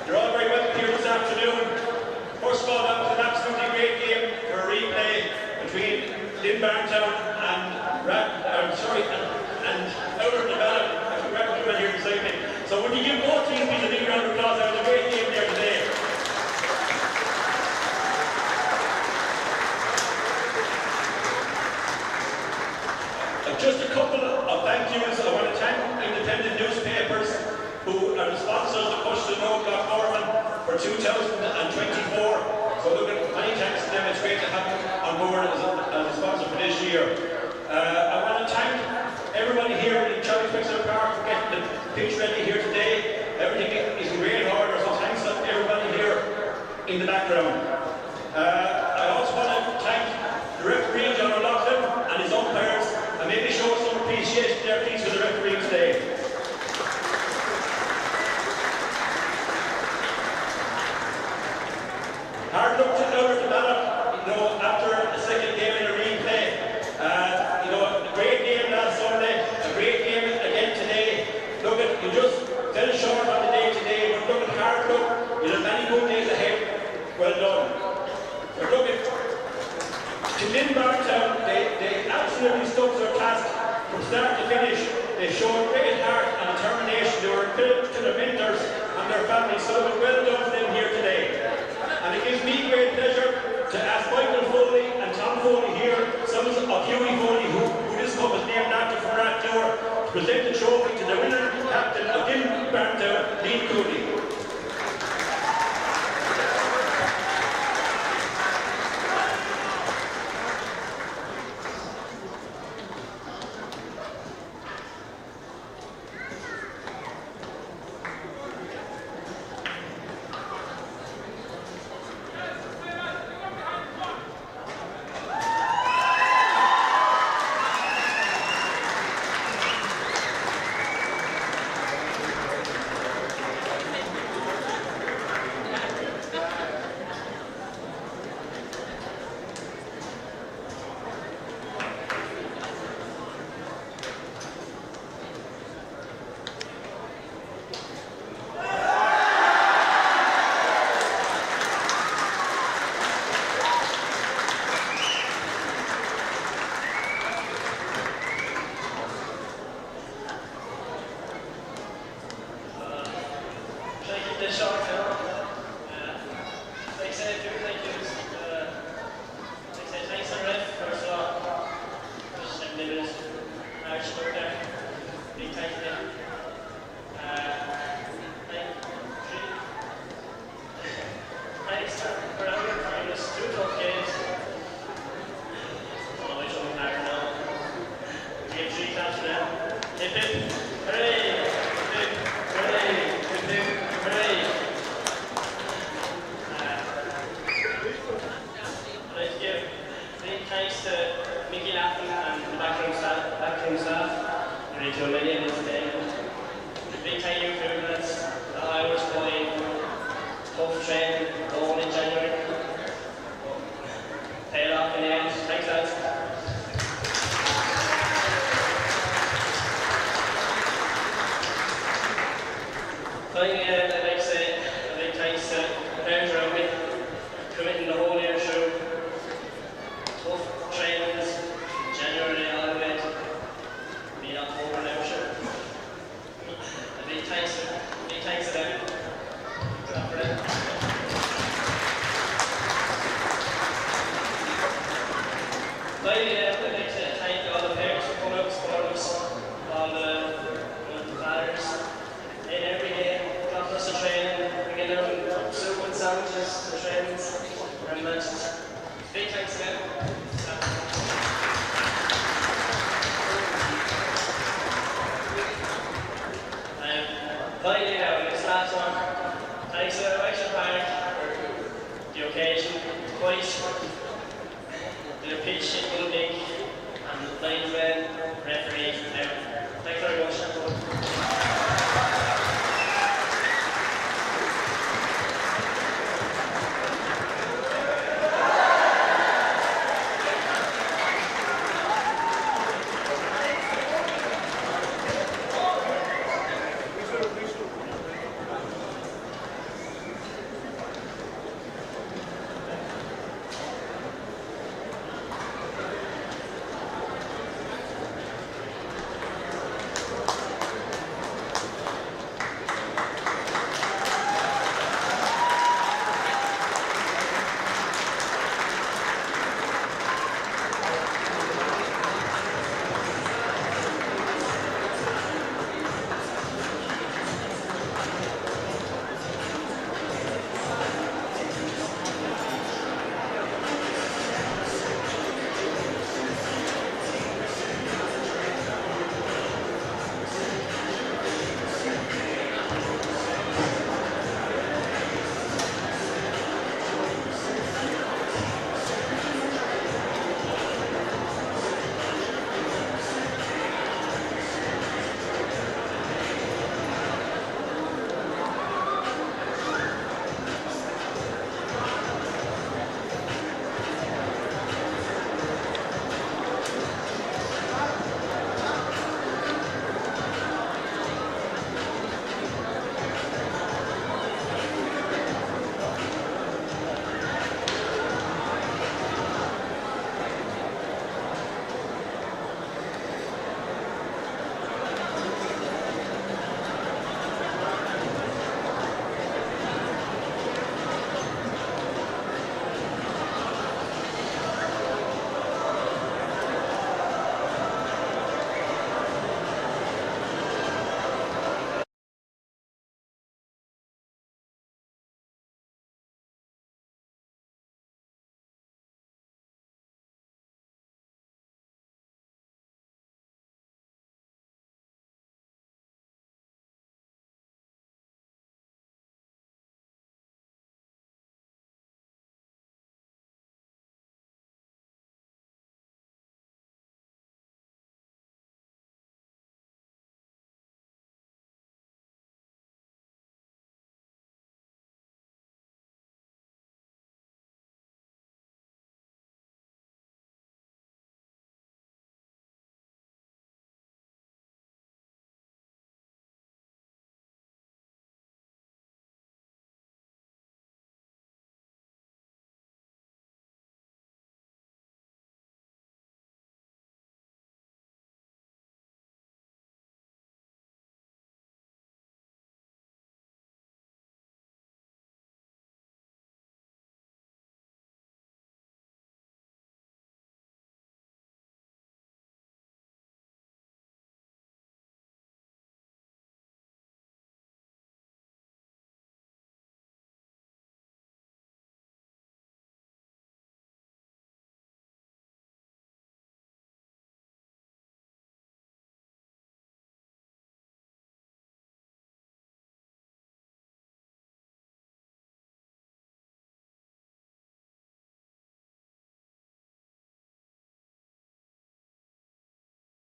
You're all very welcome here this afternoon. First of all, that was an absolutely great game for a replay between Glynn-Barntown and Oulart-The Ballagh. I should recommend here beside me. So would you give both teams a big round of applause? That was a great game there today. Just a couple of thank yous. I want to thank independent newspapers who are the sponsors of Push the Road Norman for 2024. So look at many thanks to them. It's great to have them on board as a sponsor for this year. I want to thank everybody here in Charlie Twixter Park for getting the pitch ready here today. Everything is in great order, so thanks to everybody here in the background. I also want to thank the referee John O'Loughlin and his umpires, and maybe show some appreciation there, please, for the referee today. Hard luck to Oulart-The Ballagh, after a second game in a replay. A great game last Sunday, a great game again today. Look at, you just fell short on the day today, but look at hard luck. You have many good days ahead. Well done. But look at, to Glynn-Barntown, they absolutely stuck to their task from start to finish. They showed great heart and determination. They were critical to their mentors and their families, so well done to them here today. And it gives me great pleasure to ask Michael Foley and Tom Foley here, sons of Hughie Foley, who this cup is named after from Rat Door, to present the trophy to the winner captain of Glynn-Barntown, Liam Cooney. Sandwiches, the trains, and big thanks again. Thanks.